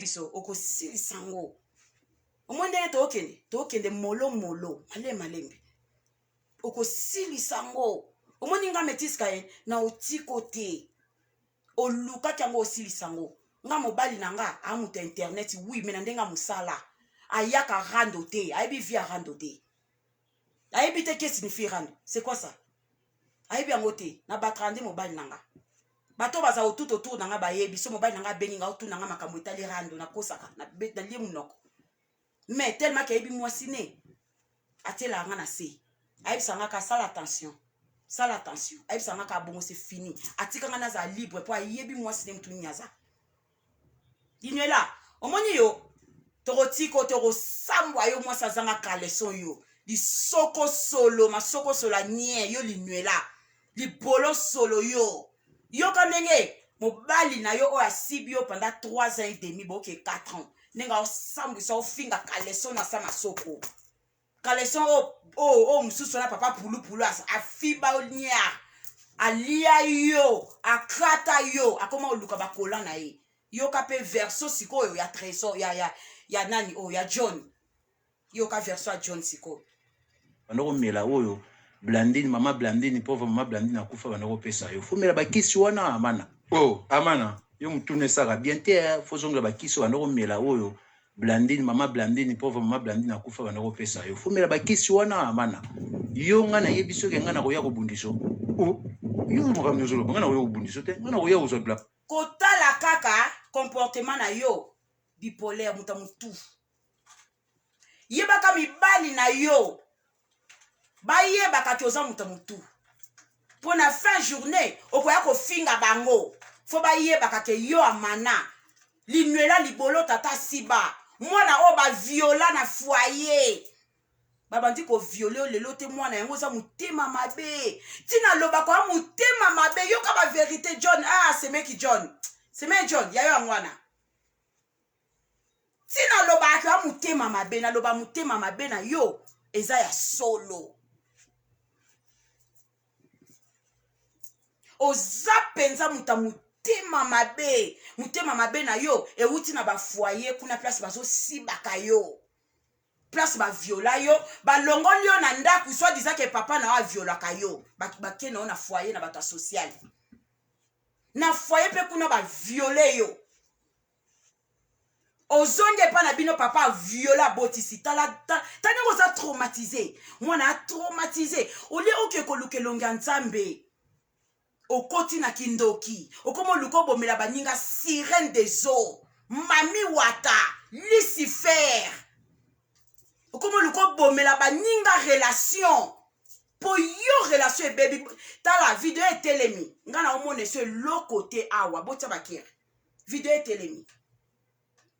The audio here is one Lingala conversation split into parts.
biso oko sili sango omonde to okende molo malembe oko sili sango omoni nga metiska na otiko te oluka kyango osili sango nga mobali na nga amuta internet oui mena ndenga musala ayaka rando te aibi via rando te aibi te que signifie rando c'est quoi ça aibi yango te na batrande mobali na nga bato baza tout autour na nga bayebi so mobali na nga bengi nga otu na nga makambo etali rando na kosaka na lie munoko mais tellement que aibi mwasi ne atela nga na se aibi sanga ka sala attention aibi sanga ka bongo c'est fini atika nga naza libre po ayebi mwasi ne mtu nyaza Dinuela omoni yo torotiko toro sambwa yo mwasi azanga kaleson yo li soko solo masoko solo nye yo linuela li bolo solo yo kanenge mobali na yo o asibi yo pendant 3 ans et demi boke 4 ans nenga osambu so finga kaleson na sa masoko kaleson o mususu na papa pulu afiba onya alia yo akrata yo akoma oluka bakola na ye yo kape verso sikoyo ya trésor ya nani ya John yo ka verso ya John sikoyo bandoko mela oyo Blandine mama Blandine pauvre mama Blandine akufa bandoko pesa yo fumela bakisi wana amana amana yo mutune saka bien te fozonga bakisi bandoko mela oyo Blandine mama Blandine pauvre mama Blandine akufa bandoko pesa yo fumela bakisi wana amana yo ngana yebiso ke ngana koya kobundiso yo mokamyo zolo ngana koya kobundiso te ngana koya kozobla kotala kaka comportement na yo bipolaire mutu yebaka mibali na yo bayebaka toza mutu pona fin journée okoya kofinga bango fo bayebaka ke yo amana linuela libolo tata siba mwana o ba viola na foyer babandi ko violer lelo te mwana yango za mutema mabe tina loba ko mutema mabe yo ka ba vérité John c'est meki John yayo ngwana tina loba ko mutema mabe na loba mutema mabe na yo eza ya solo oza penza mutema mabe na yo euti na ba foyer kuna place bazo sibaka yo place ba viola yo ba longoli yo na ndaku soit disant que papa na wa viola ka yo ba kena na foyer na bato social na foyer pe kuna ba violer yo ozonge pa na bino papa viola botisi tani koza traumatisé mwana traumatisé oli oke koluke longa nzambe okoti na kindoki okomo luko bomela baninga sirène des eaux mami wata Lucifer okomo luko bomela baninga relation po yo relation baby tala video etelemi ngana omone se lo côté awa botia bakire video etelemi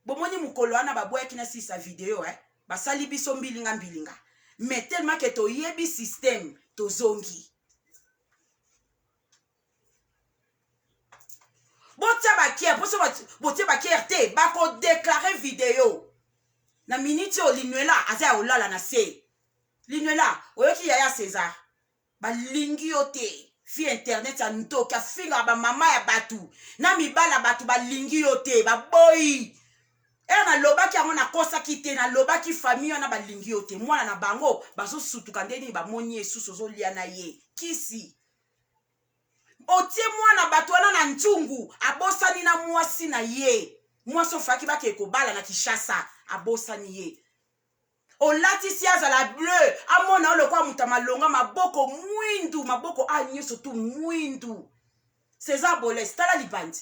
bomoni mukolo ana baboya kina si sa video basali biso mbilinga mais tellement que to yebi système to zongi botia bakier poso botia bakier te bako déclarer vidéo na minute o linuela aza olala na se linuela oyoki yaya César balingi yo te fi internet ya ntoki afinga ba mama ya batu na mibala batu balingi yo te baboyi na lobaki yango na kosa kite na lobaki famille na balingi yo te mwana na bango bazo sutuka ndeni bamoni esusu ozolia na ye kisi otie mwana bato wana na ntungu abosani na mwasi na ye mwasi ofaki bake kobala na Kishasa abosani ye olatisi azala bleu amona olokwa muta malonga maboko mwindu maboko anyeso tu mwindu César Boles tala libandi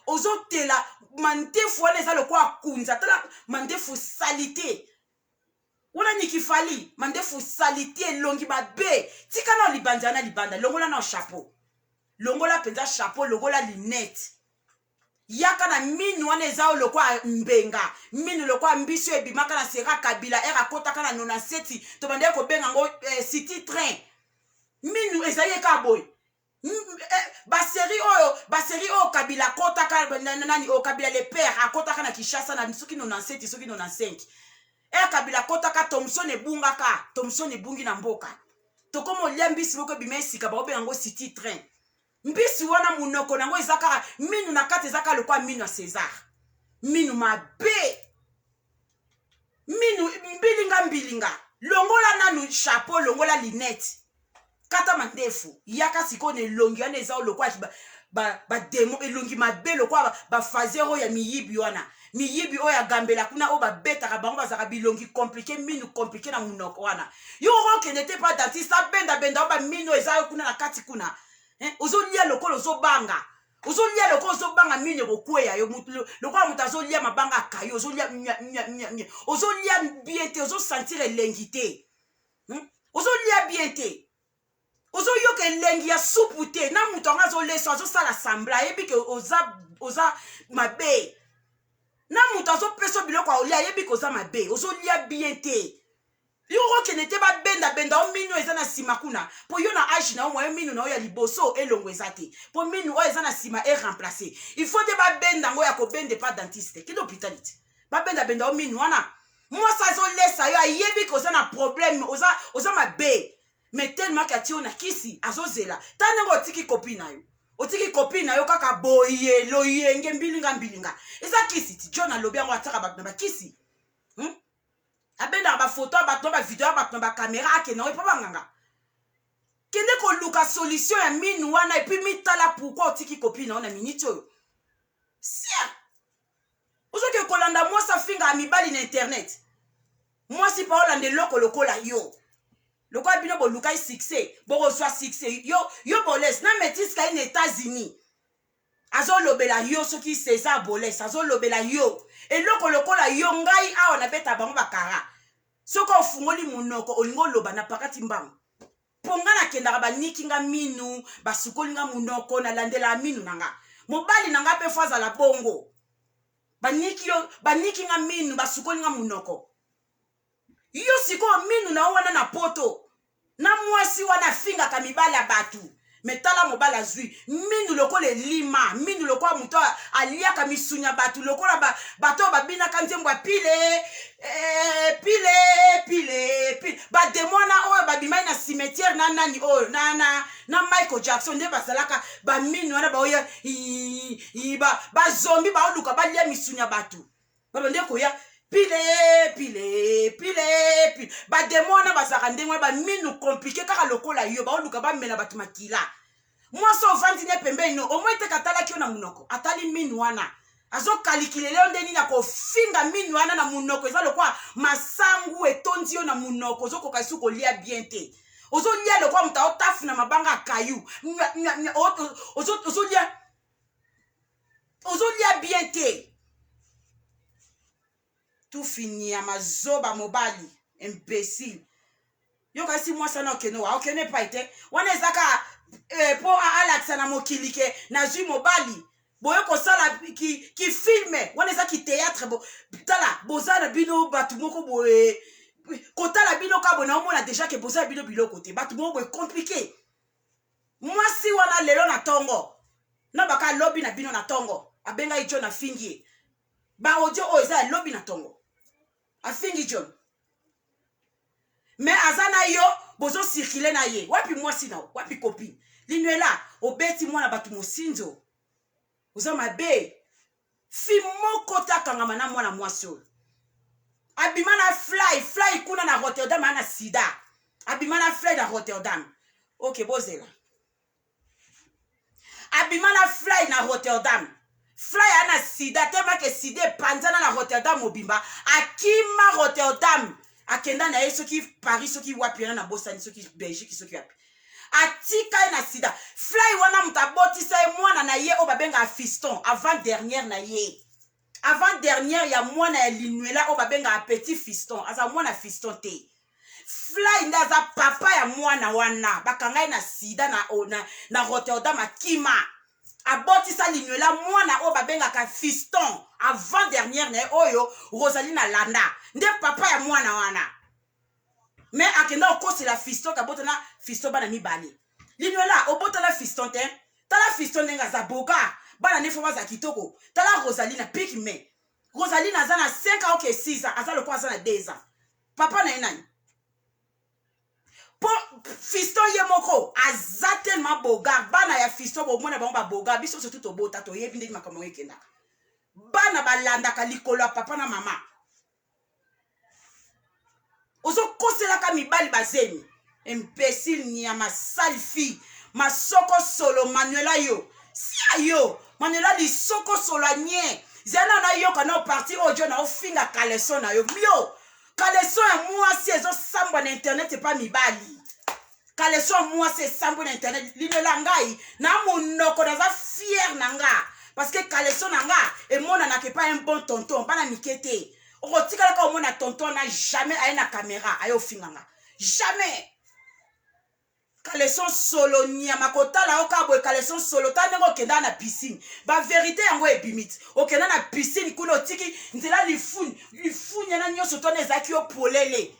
ozotela mandefu wana eza lokwa kunza tala mandefu salite wana nikifali mandefu salite longi babe tikana libanda na libanda longola na chapeau longola penza chapeau longola lunette yaka na minu wana eza lokwa mbenga minu lokwa mbiso ebimaka na Sera Kabila era kotaka na 97 to bande ko benga ngo city train minu eza yeka boy baseri oyo Kabila kotaka nani o Kabila le père akotaka na Kishasa na soki 97 soki 95 Kabila kotaka Thomson ebungaka Thomson ebungi na mboka tokomo liambisi boko bimesika ba obenga ngo city train mbisi wana munoko nango ezaka minu na kati ezaka lokwa minu ya César minu mabe minu mbilinga longola nanu chapeau longola linette kata mandefu yaka sikone longi wana eza lokwa ba demo elongi mabe lokwa ba fazero ya miyibi wana miyibi oya gambela kuna o ba betaka bango bazaka bilongi compliqué minu compliqué na munoko wana yo roke n'était pas dentiste benda ba minu eza kuna na kati kuna ozolia lokolo ozobanga ozolia lokolo ozobanga minu kokweya yo lokwa mutu azolia mabanga akayo ozolia ozolia bien te ozosentir elengi te ozolia bien te ozoyoka elengi ya supu te na mutu anga azoleso azosala sambla ayebi ke oza mabe na mutu azopesa biloko aolia ayebi ke oza mabe ozolia bien te yo okende te babenda o minu eza na nsima kuna mpo yo na age na yo mwa minu na yo ya liboso elongo eza te mpo minu oyo eza na nsima eremplace il faut te babenda yango ya kobende pa dentiste kende hôpital te babenda o minu wana mwasi azolesa yo ayebi ke oza na problème oza mabe mais tellement ke atie yo na kisi azozela ta ndenge otiki kopi na yo otiki kopi na yo kaka boye loyenge mbilinga eza kisi ti john alobi yango ataka bato na bakisi abendaka bafoto bato na bavideo bato na bakamera akende yango epa banganga kende koluka solution ya minu wana epuis mitala pourkui otiki kopi na yo na miniti oyo sia ozoki kolanda mwasi afinga ya mibali na internet mwasi pa olanda eloko lokola yo lokola bino bolukai succès bokozwa succès yo bolese na métise kai na États-Unis azolobela yo soki César bolese azolobela yo eloko lokola yo ngai awa na beta bango bakara soko ofungoli munoko olingo oloba na pakati mbango ponga na kendaka banikinga minu basukolinga munoko na landela minu nanga mobali nanga pe faza la bongo banikinga minu basukolinga munoko yo siko minu na wana na poto na mwasi wana finga ka mibali ya batu metala mobala zui minu lokola lima minu lokola muto aliaka misunya batu lokola bato babina kanzembo pile ba demona oyo babimai na cimetière na nani oyo na Michael Jackson nde basalaka ba minu wana ba oya ba zombie ba oluka ba lia misunya batu babonde koya pile ba demona basaka ndenge ba minu compliqué kaka lokola yo ba oluka ba mela batu makila mwasi ovandi ne pembeni no omwe te katalaki yo na munoko atali minu wana azo kalikile leo ndeni na kofinga minu wana na munoko eza lokwa masangu etondi yo na munoko ozokoka isu kolia bien te ozolia lokwa muta otafu na mabanga akayu ozolia bien te tout fini ya mazoba mobali imbécile yo kasi mwasi na okene wa okene pa ite wana ezaka po alakisa na mokili ke na zui mobali boye kosala ki filme wana eza ki théâtre tala bozala bino batu moko boye kotala bino ka bona omona déjà ke bozala bino biloko te batu moko boye compliqué mwasi wana lelo na tongo na baka lobby na bino na tongo abenga ijo na fingi ba audio o eza lobby na tongo afingi John mais azana yo bozo circuler na ye wapi mwasi na wapi copine linwela obeti mwana batu mosinzo oza mabe fi moko takangama na mwana mwasi oyo abima na fly kuna na Rotterdam ana sida abima na fly na Rotterdam ok bozela abima na fly na Rotterdam fly ana sida tema ke sida panzana na Rotterdam obimba akima Rotterdam akenda na yeso ki Paris soki wapi na bosani soki Belgique soki wapi atika na sida fly wana mutabotisa ye mwana na ye o babenga fiston avant dernière na ye avant dernière ya mwana ya linwela o babenga petit fiston aza mwana fiston te fly ndaza papa ya mwana wana bakangai na sida na Rotterdam akima abotisa linwela mwana o babenga ka fiston avant dernière na oyo Rosaline Landa nde papa ya mwana wana mais akenda okosela fiston kabota na fiston bana mibale linwela obota la fiston te tala fiston nenga za boga bana nefo baza kitoko tala Rosaline pick me Rosaline aza na 5 ans ok 6 ans aza loko aza na 2 ans papa na enani po fiston ye moko aza tellement boga bana ya fiston bo mona bango ba boga biso surtout to bota to yebi ndeni makambo ekendaka bana balandaka likolo ya papa na mama ozokoselaka mibali bazemi imbécile nyama sale fille masoko solo Manuela yo sia yo Manuela lisoko solo nye zana na yo kana parti ojo na ofinga kaleson na yo mio kaleson ya mwasi ezosambwa na internet epa mibali kaleson mwasi esambwa na internet linela ngai na monoko naza fier na nga parce que kaleson na nga emonanaka epa un bon tonton mpana mikete okotikalaka omona tonton na jamais aye na caméra aye ofinga nga jamais kaleson solo nyama kotala oka boye kaleson solo ta ndenge okenda na piscine ba vérité yango ebimiti okenda na piscine kuna otiki nzela lifuni yana nyonso tona ezalaki yo polele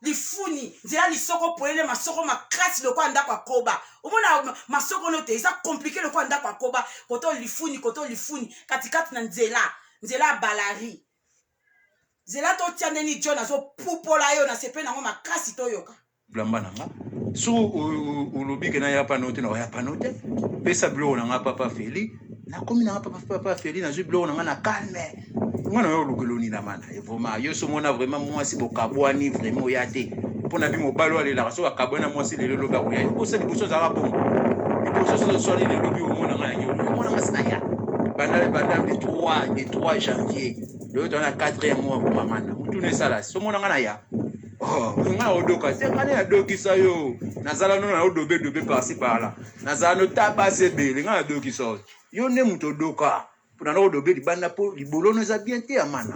lifuni nzela lisoko polele masoko makasi lokwa ndako akoba omona masoko no te eza compliqué lokwa ndako akoba koto lifuni katikati na nzela balari nzela totia ndeni John azopupola yo na sepe nango makasi toyoka blamba nanga so olobi ke na ya panote na ya panote pesa biloko nanga papa Feli na komi nanga papa Feli na zwi biloko nanga na calme ngwana yo lukeloni na mana et vraiment yo so mona vraiment moi si bokabwani vraiment yate pona bi mobalo alela so akabwana moi si lelo loba ko ya ko se liboso za rabongo liboso so le lobi o mona nga yo mona masina ya banda le 3 janvier le dans la 4e mois pour maman mutune sala so mona nga na ya oh nga odoka te ngane ya dokisa yo nazala no na odobe par-ci par-là nazala no taba sebele nga dokisa yo ne muto doka pona na odobe libanda po libolo no za bien te amana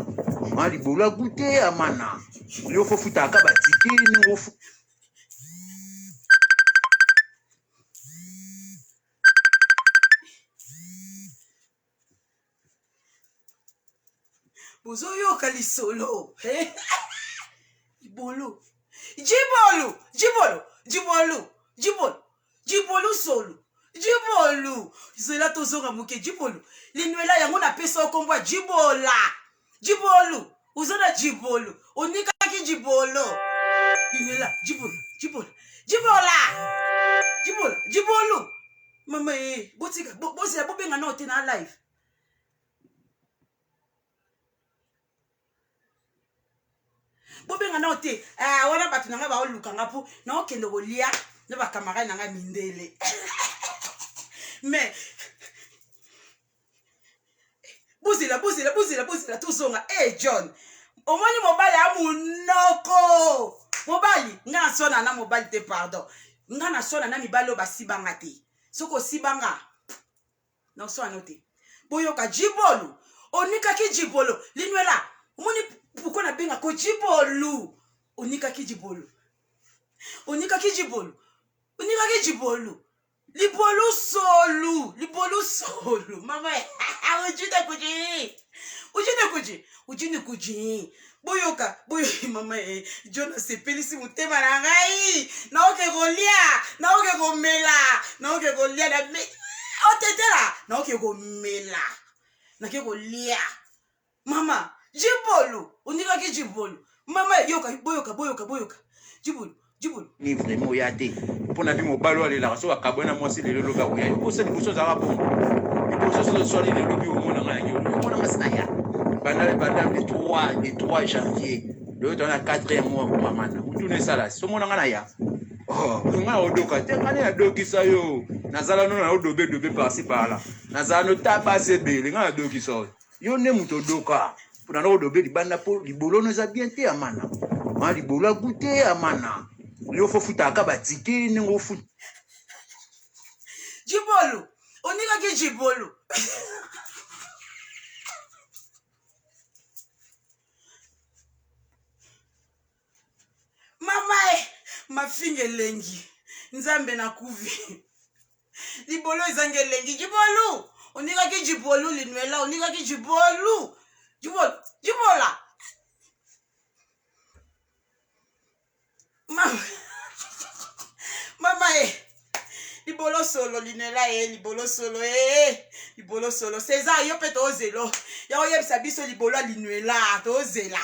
ma libolo goûter amana yo fo futa ka batike ni ngofu bozo yo kalisolo Jibolo solo Jibolo zela tozonga muke Jibolo linwela yango na pesa okombwa Jibolo uzona Jibolo onika ki Jibolo linwela Jibolo mama botika bosela bobenga na ote na live bobenga na ote wana batu nanga ba olukanga po na okende kolia na ba camarade nanga mindele mais buzila tuzonga John omoni mobali ya munoko mobali nga sona na mobali te pardon nga na sona na mibali o basibanga te soko sibanga na sona note boyoka Jibolo onika ki Jibolo linwela omoni pourquoi na benga ko Jibolo onika ki Jibolo libolo solo mama ujine kuji boyoka mama Jona sepelisi mutema na ngai na oke golia na otetela na oke gomela na ke golia mama Jibolo onika ki Jibolo mama boyoka Jibolo ni vraiment yate pona bi mobalo alela so akabwana moi si lelo loba ko ya ko se liboso za rabongo liboso so le lobi o mona nga yo mona masina ya banda le 3 janvier le dans la 4e mois pour maman mutune sala so mona nga na ya oh nga odoka te ngane ya dokisa yo nazala no na odobe par-ci par-là nazala no taba sebele nga dokisa yo ne muto doka pona na odobe libanda po libolo no za bien te amana ma libolo goûter amana yo fo futa ka batike ni ngofu Jibolo onika ki Jibolo mama mafinge lengi nzambe na kuvi libolo izange lengi Jibolo onika ki Jibolo linwela onika ki Jibolo Jibola mama libolo solo linela libolo solo César yo pe tozelo ya oyebisa biso libolo linela tozela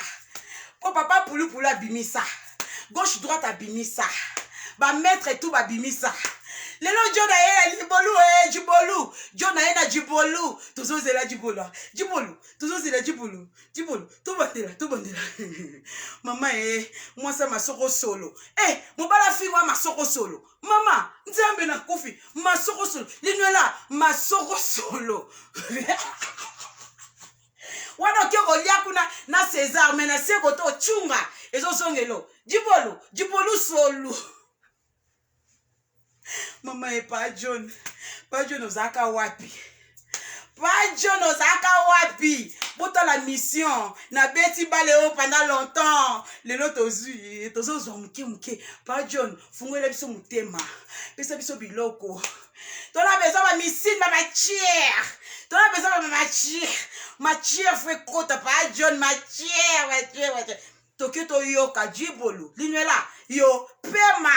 po papa pulu abimisa gauche droite abimisa ba maître tout babimisa Lelo John na ye Jibolu Jibolu. John na ye na Jibolu. Tozozela Jibolu. Jibolu. Tozozela Jibolu. Jibolu. Tout bandela. Maman moi ça masoko solo. Mobala fi wa masoko solo. Mama, nzambe na kufi. Masoko solo. Linwela masoko solo. Wana kyo lia kuna na César mena seko to chunga. Ezo songelo. Jibolu solo. Mama pas John ozaka wapi. Pas John ozaka wapi. Bota la mission na beti baleo pendant longtemps. Lelo tozo mke. Pas John fungwele biso mutema. Pesa biso biloko. Tona besoin ba missile ma matière. Tona besoin ba matière fait kota pas John matière. Tokyo to yoka Jibolu. Linwela yo pema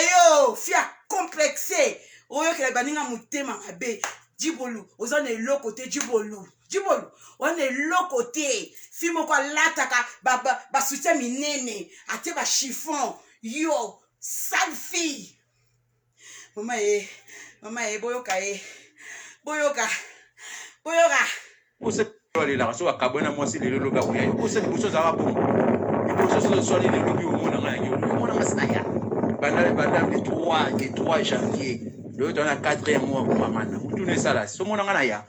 yo fia complexé oyo ke baninga mutema mabe Jibolu ozane lo côté Jibolu on est lo côté fi moko lataka ba soutien minene ate ba chiffon yo sale fille mama boyoka ose la so akabona mwasi lelo loba kuya ose liboso za rabongo liboso so lelo lobi omona ngaki omona masaya banda le 3 janvier le dans la 4e mois pour mamana utune sala so mona ngana ya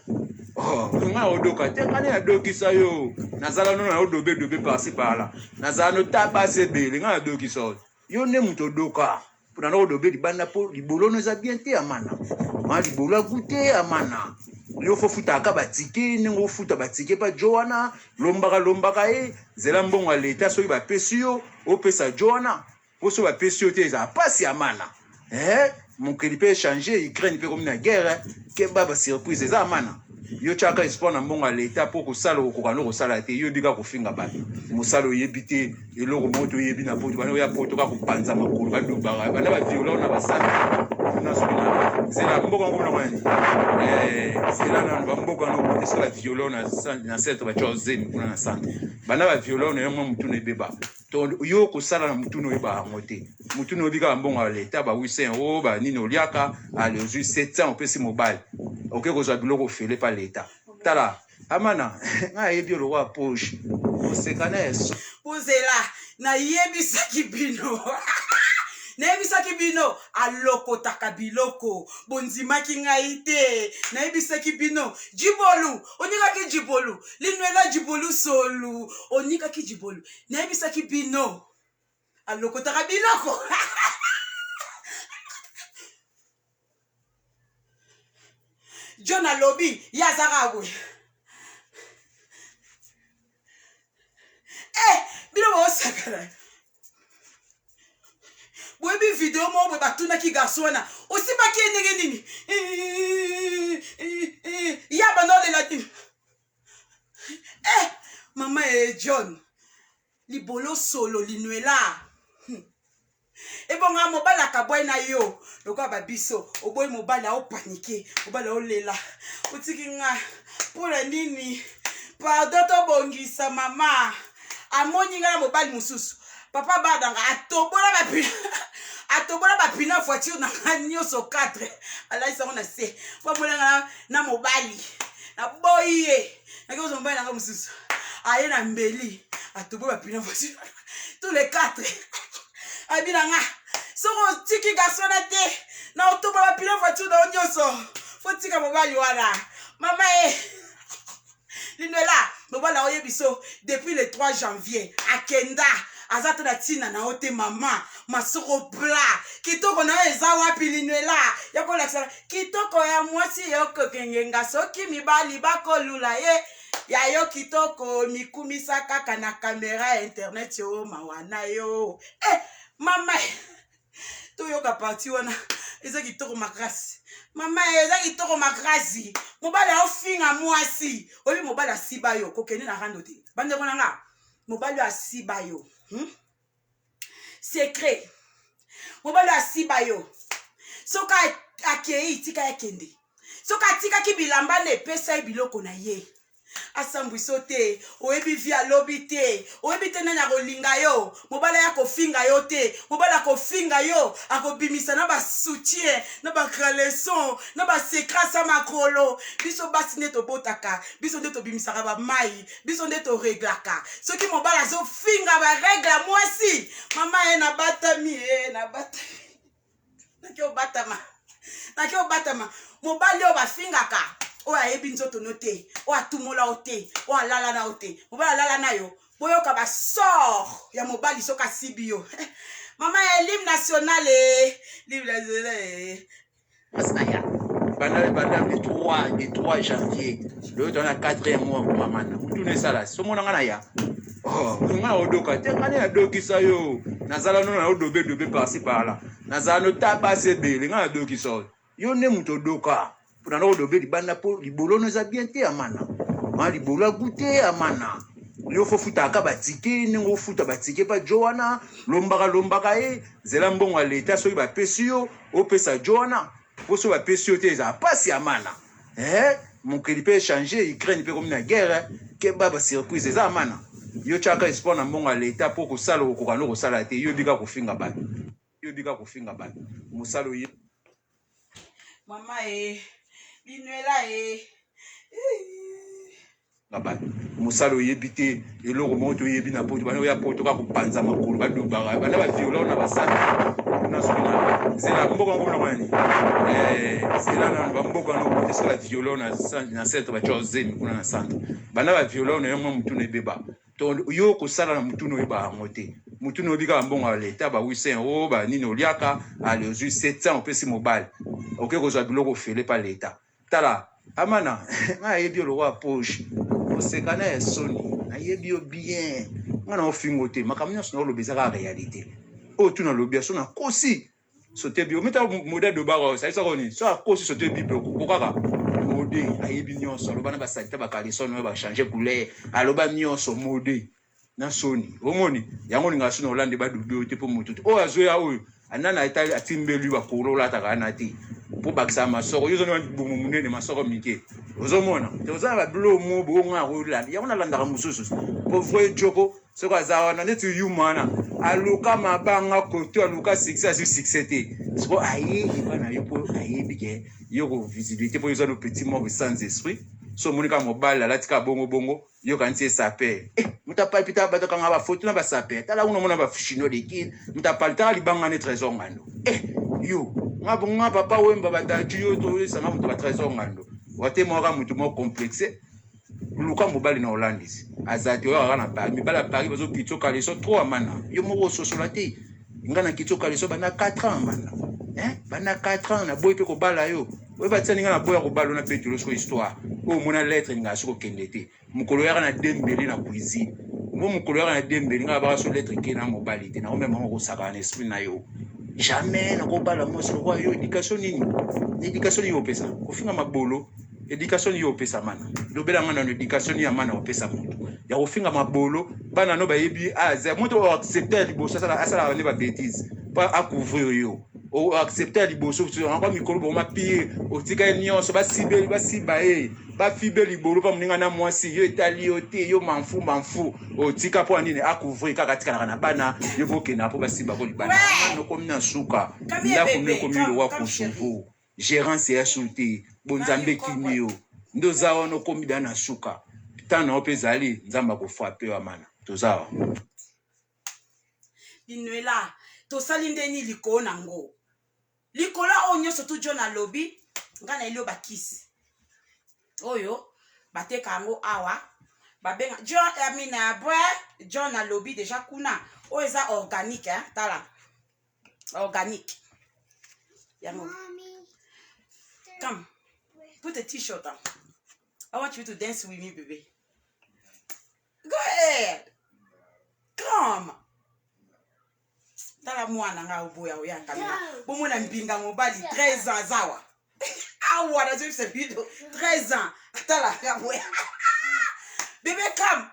nga odoka te ngana ya dokisa yo nazala no na odobe par-ci par-là nazala no tabase bele nga dokisa yo ne muto doka pona no odobe libanda po libolo no za bien te amana ma libolo goûter amana yo fo futa ka batike ningo futa batike pa Joana lombaka zela mbongo leta so ba pesio o pesa Joana poso ba pesio te za pasi amana mon kelipe changer Ukraine pe comme na guerre ke baba surprise za amana yo chaka espoir na mbongo leta po ko sala ko kano ko sala te yo bika ko finga ba musalo yebite eloko moto yebi na poto bana ya poto ka ko panza makolo ka dubara bana ba violon na basala na sona zela mbongo ngona ngani zela na mbongo no ko la violon na centre ba Jose kuna na centre bana ba violon yo mtu ne beba to yo ko sala na mtu no ba ngote mtu no bika mbongo leta ba 800 ba nini oliaka a le 700 pesi mobile ok ko za biloko fele pa leta tala amana nga yebi lo wa poche osekaneso uzela na yebisaki bino Nebisaki bino alokotaka biloko bonzimaki ngai te nebisaki bino Jibolu onikaki Jibolu linwela Jibolu solu onikaki Jibolu nebisaki bino alokotaka biloko John alobi yazarawe bino osakala Webi video mo we batuna ki gasona osi baki nini ya banole la mama John libolo solo linwela ebonga mobala kabwe na yo lokwa babiso oboy mobala o paniquer mobala o lela utiki nga pula nini pardon to bongisa mama amoni nga mobali mususu papa badanga atobola bapina voiture na nyoso 4 ala isa ona se po molanga na mobali na boye na ko zomba na mususu aye na mbeli atobola bapina voiture tous les 4 abina nga so tiki gasona te na otobola bapina voiture na nyoso fo tika mobali wana mama linela mobala oye biso depuis le 3 janvier akenda azata na tina na ote mama masoko pla kitoko na eza wapi linwela yako laksa kitoko ya mwasi yoko kengenga soki mibali bakolula ye ya yo kitoko mikumisa kaka na kamera internet yo mawana yo mama to yoka parti wana eza kitoko makasi mama eza kitoko makasi mobala ofinga mwasi oyi mobala siba yo kokene na rando te bande kona nga mobala asiba yo secret mobala asiba yo soka akei tika yakende soka tika ki bilamba ne pesa biloko na ye asambwiso te oyebi via lobi te oyebi te nani akolinga yo mobala ya kofinga yo te mobala akofinga yo akobimisa na basoutien na bacraleson na basekra sa makolo biso basi nde tobotaka biso nde tobimisaka bamai biso nde toreglaka soki mobala azofinga baregle ya mwasi mama ye nabatami ye nabatami naki obatama mobali oyo bafingaka oyo ayebi nzoto no te oyo atumola o te oyo alala na o te mobali alala na yo boyoka basor ya mobali soki asibi yo mama ya lim national Asnaya. Pendant le 3 janvier, le 4e mois, maman. Vous tournez ça là. Ce monde en ya. Oh, on a odoka. T'es quand a doki ça yo. Nazala non a odobé par-ci par-là. Nazala no tabasse belé. On a doki ça. Yo ne muto doka. Pour na odobé di banda po di bolo nous a bien té amana. Ma di bolo a goûté amana. Yo fo futa ka batike ningo futa batike pa Joanna lombaka e zela mbongo leta so ba pesio o pesa Joanna poso ba pesio te za pasi amana mon crédit peut changer Ukraine peut comme na guerre ke baba surprise za amana yo chaka espoir na mbongo leta pour ko sala ko kano ko sala te yo bika ko finga ba musalo ye mama linuela Ngaba musalo yebite eloko moto yebi na poto bana ya poto ka kupanza makolo badubaka bana ba viola na basana na sona zela mboko ngo na mani zela na mboko no ko tsala viola na centre ba José kuna na centre bana ba viola na yemo mutu ne beba to yo ko sala na mutu no yeba ngote mutu no bika mbongo leta ba 800 € ba nini oliaka ale 700 pesi mobile OK ko zo biloko fele pa leta tala amana nga yebi lo wa poche osekana ya soni ayebi yo bien ngana ofingo te makamnya sona lo bezaka réalité o tuna lo bia sona kosi sote bio meta modèle de baro ça ça koni so kosi sote bible ko kaka modé ayebi nyonso lo bana basalita bakali sona ba changer couleur aloba nyonso modé na soni omoni yango ninga sona olande ba dudu te po mutu o azoya oyo anana ita atimbelu ba kolola takana te pour bakisa masoro yo zona bomu munene masoro mike ozomona te ozana ba blo mo bo nga rola ya ona landa mususu pauvre joko soko azawa na netu yumana aluka mabanga koto aluka succès te soko aye bana yo po aye bike yo ko visibilité pour yo zona petit mort sans esprit so monika mobile la tika bongo yo kanti sape mutapa pita bato kanga ba photo na ba sape tala uno mona ba chino de kin mutapalta libanga ne trésor ngando yo ngabonga papa wemba batatu yo to sanga mutu ba trésor ngando wate moka mutu mo complexe luka mobile na Hollandis azati yo kana ba mi bala Paris bazo kitso kaleso 3 mana yo moko sosolate ngana kitso kaleso bana 4 ans mana bana 4 ans na boy pe ko bala yo we ba tsani ngana boya ko bala na petro so histoire o mona lettre ngaso ko kendete mukolo ya kana dembele na cuisine mo mukolo ya kana dembele ngaba ba so lettre ke na mobile te na o même ko saka na esprit na yo jamais na ko bala mo so yo éducation yo pesa ko finga mabolo éducation yo pesa mana do bela ngana no éducation ya mana o pesa mutu ya ko finga mabolo bana no ba yebi aza moto accepter liboso sala ne ba bêtise pas à couvrir yo o accepter liboso so encore mikolo bo ma pie o tika nyonso ba sibe ba fibe libolo pa mninga na mwasi yo etali yo te yo manfu o tika po nini a couvrir kaka tika na bana yo boke na po ba siba ko libana no komina suka la komina komilo wa kusuvu gérance ya sauté bonzambe kimio ndozawa no komida na suka tana opezali nzamba ko frapper wa mana tozawa linuela to salindeni likona ngo likola onyo sotu jona lobby ngana ilo bakisi oyo bateka ngo awa babenga John Amina bwe John na lobby déjà kuna o eza organique tala organique yango come put a t-shirt on. I want you to dance with me, baby. Go ahead. Come. Tala mwana nga uboya oya kamina. Bomona mbinga mobali 13 ans zawa. Awa na zwi sebido 13 ans. Tala nga boya. Baby come.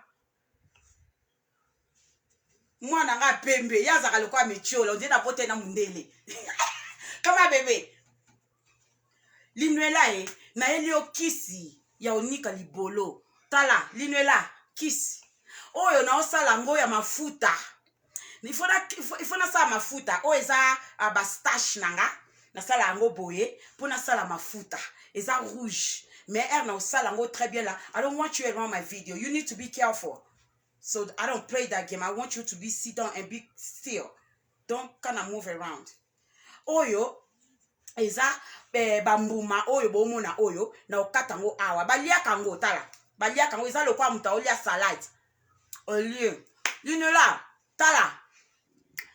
Mwana nga pembe yaza kalokwa mecholo ndina pote na mundele. Come on baby. Linuela na elio kisi ya onika libolo tala linuela kiss oyo na osala ngo ya mafuta il faut na sala mafuta oyo eza bastache nanga na sala yango boye pour na sala mafuta eza rouge mais na osala ngo très bien là. I don't want you around my video. You need to be careful. So I don't play that game. I want you to be sit down and be still. Don't kind of move around. Oyo eza bambuma oyo bomona oyo na okata ngo awa balia kango tala balia kango eza lokwa muta olia salade olie linuela tala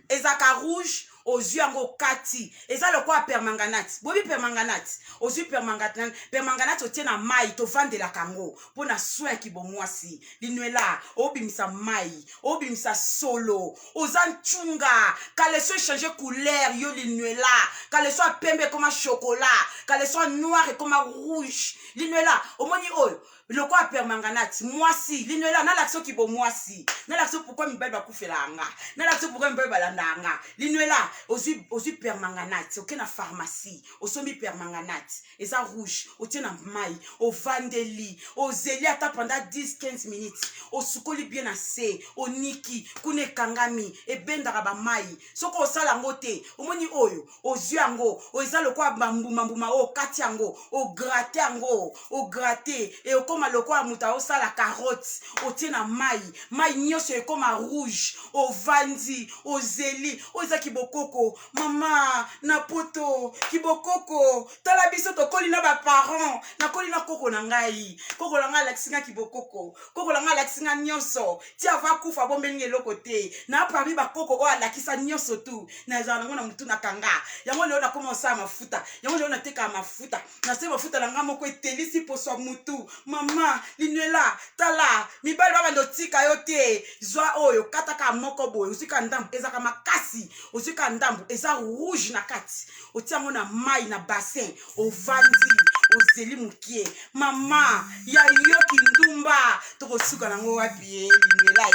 eza ka rouge aux yeux yango kati eza lokwa permanganate bobi permanganate aux yeux permanganate otie na mai to vandela kango pona soin ki bomwasi linuela obimisa mai obimisa solo ozanchunga kale so changer couleur yo linuela kale so pembe comme chocolat kale so noir comme rouge linuela omoni oyo lokwa permanganate mwasi linuela na l'action ki bomwasi na l'action pourquoi mibali bakufela nga na l'action pourquoi mibali balanda nga linuela ozi permanganate oke na pharmacie osombi permanganate eza rouge otie na mai ovandeli ozeli ata pendant 10-15 minutes osukoli bien na se oniki kuna ekangami ebendaka bamai soko osala yango te omoni oyo ozwi yango eza lokwa bambuma o kati yango ograte yango ograte e okoma lokwa muta osala carotte otie na mai nyonso ekoma rouge ovandi ozeli oza kibokoko mama na poto kibokoko tala biso tokoli na ba parents nakoli na koko na ngai koko na ngai lakisinga kibokoko koko na ngai lakisinga nyonso ti ava kufa bombeli eloko te na parmi ba koko o alakisa nyonso tu na za nango na mutu na kanga yango leo na komansa mafuta yango leo na teka mafuta na se mafuta na nga moko etelisi poso mutu mama linuela tala mibali baba ndo tika yo te zwa oyo kataka moko boy usika ndambu ezaka makasi usika ndambu eza rouge na kati otiango na mai na bassin ovandi ozeli mukie mama ya yoki ndumba tokosuka nango wapi linuela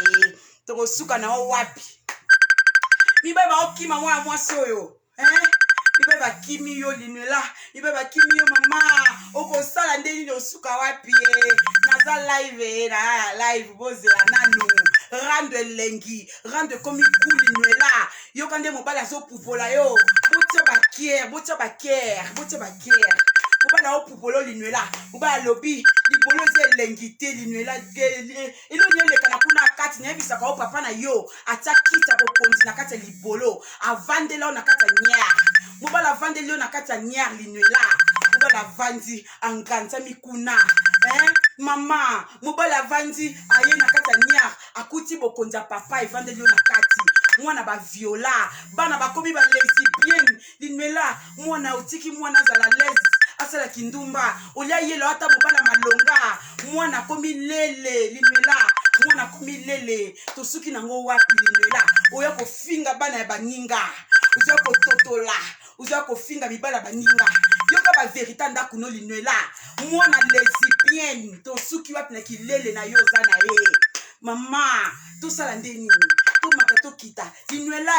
tokosuka na wapi mibali ba okima mwa mwasi oyo mibali bakimi yo linuela mibali bakimi yo mama okosala ndeni osuka wapi naza live na live bozela nanu rande lengi rande komi kuli linuela yo kande mobali azopupola yo botia bakiere mobala opupolo linuela mobala lobi libolo ze lengi te linuela elo nyeleka na kuna kati nyebisaka o papa na yo atakita bokonzi na kati libolo avandela na kati nyar mobala avandela na kati nyar linuela mobala vandi anganza mikuna mama mobala vandi aye na kati nyar akuti bokonzi papa evandela na kati mwana ba viola bana bakomi ba lesbienne linuela mwana utiki mwana zala les asala kindumba olia yelo ata mobala malonga mwana komi lele linuela mwana komi lele tosuki nango wapi linuela oya kofinga bana ya baninga oya kototola oya kofinga mibala baninga yoka ba verita ndako no linuela mwana lesbienne tosuki wapi na kilele na yo zana mama tosala ndeni makato kita linuela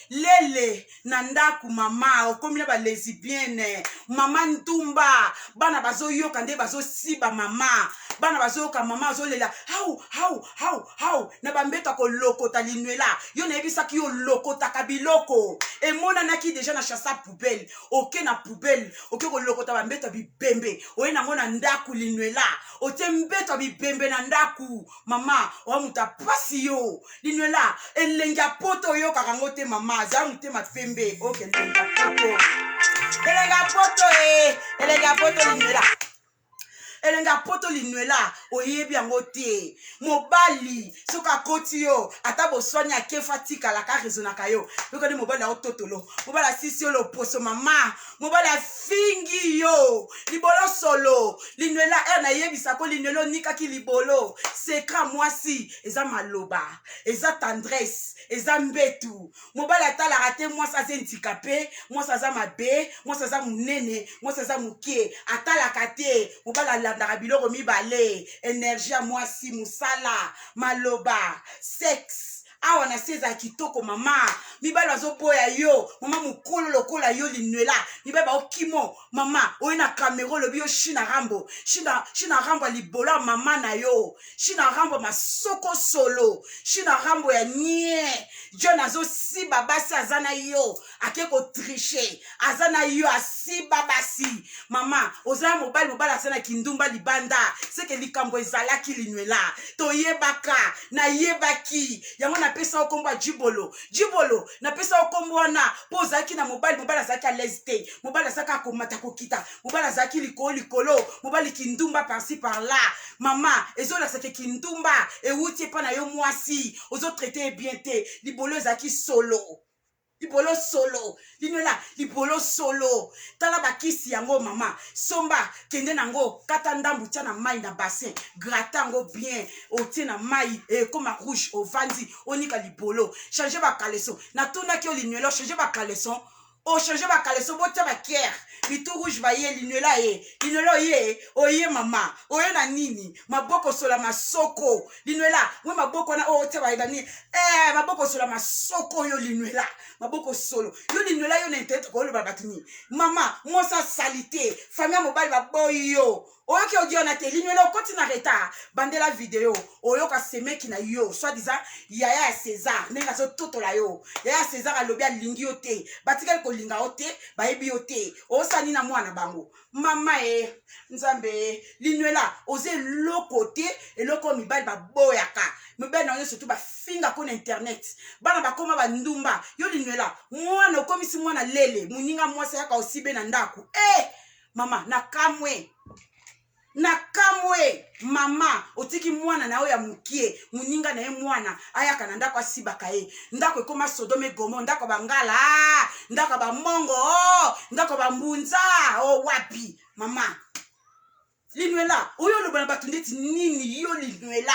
lele na ndaku mama okomi na ba lesbienne mama ntumba bana bazo yoka nde bazo siba mama bana bazo yoka mama azolela how na bambeta ko lokota linuela yo na ebisaki yo lokota kabiloko e mona naki déjà na chassa poubelle oke na poubelle oke ko lokota bambeta bibembe oye na ngona ndaku linuela ote mbeta bibembe na ndaku mama o muta pasi yo linuela elenga poto yo kakango te mama za mutema pembe oke elenga poto linuela elenga poto linuela oyebi yango te mobali soka koti yo ata boswani akefa tika la ka rezona kayo bikoni mobali ya ototolo mobali asisi yo loposo mama mobali afingi yo libolo solo linuela na yebisa ko linuela nika ki libolo sekra mwasi eza maloba eza tendresse eza mbetu mobali atalaka te mwasi azentikapé mwasi aza mabe mwasi aza munene mwasi aza mukie atalaka te mobali landaka biloko mibale énergie ya mwasi musala maloba sexe awa na seza kitoko mama mibali bazoboya yo mama mukolo lokola yo linwela mibali baokimo mama oyo na Cameroun lobi yo China Rambo China Rambo libola mama na yo China Rambo masoko solo China Rambo ya nye John azosiba basi azana yo akeko tricher azana yo asiba basi mama ozala mobali azana kindumba libanda seke likambo ezalaki linwela toyebaka na yebaki yango na pesa okombo jibolo na pesa okombo wana po zaki na mobali azaki à l'aise te mobali azaki akomata kokita mobali azaki likolo mobali kindumba par-ci par-là mama ezolakisaka kindumba ewuti epa na yo mwasi ozo traiter bien te libolo ezaki solo libolo solo linwela libolo solo tala bakisi yango mama somba kende nango kata ndambu tia na mai na bassin grata yango bien otie na mai koma rouge ovandi onika libolo changer ba caleçon na tuna ki linwela changer ba caleçon o changer ba caleçon botia ba kier bitu rouge ba ye linwela ye oye mama oye na nini maboko sola masoko linwela we maboko na o tia ba idani maboko sola masoko yo linwela maboko solo yo linwela yo na internet ko lo batini mama mosa salité famille mobile ba boyo oyo ki audio na te linwela okoti na retard bandela vidéo oyo ka semeki na yo soit disant yaya César nenga so toto la yo yaya César alobi alingi yo te batika ko linga yo te baebi yo te osani na mwana bango mama nzambe linwela oze lokote eloko mibali ba boyaka mibali na yo surtout ba finga ko na internet bana bakoma bandumba yo linwela mwana okomisi mwana lele muninga mwasa yaka osibe na ndaku mama nakamwe mama otiki mwana na oya mukie muninga na ye mwana ayaka na ndako asibaka ye ndako ekoma Sodome Gomo ndako bangala ndako bamongo ndako bambunza wapi mama linwela oyo lobana batundeti nini yo linwela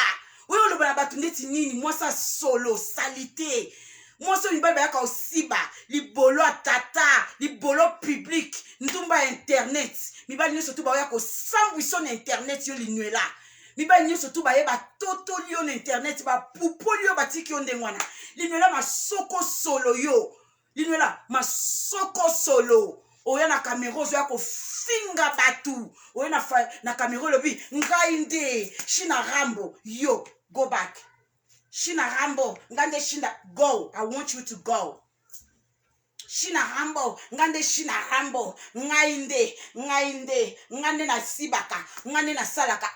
oyo lobana batundeti nini mwasa solo salité mwasa mibali bayaka osiba libolo atata libolo public ndumba internet mibali nyonso tu baoya kosambwiso na internet yo linwela mibali nyonso tu bayeba totoli yo na internet bapupoli yo batiki yo ndenge wana linwela masoko solo yo linwela masoko solo oya na Cameroun ozoya kofinga batu oya na Cameroun lobi ngai nde China Rambo yo go back China Rambo ngande China go I want you to go China Rambo ngande China Rambo ngainde ngande na sibaka ngande na salaka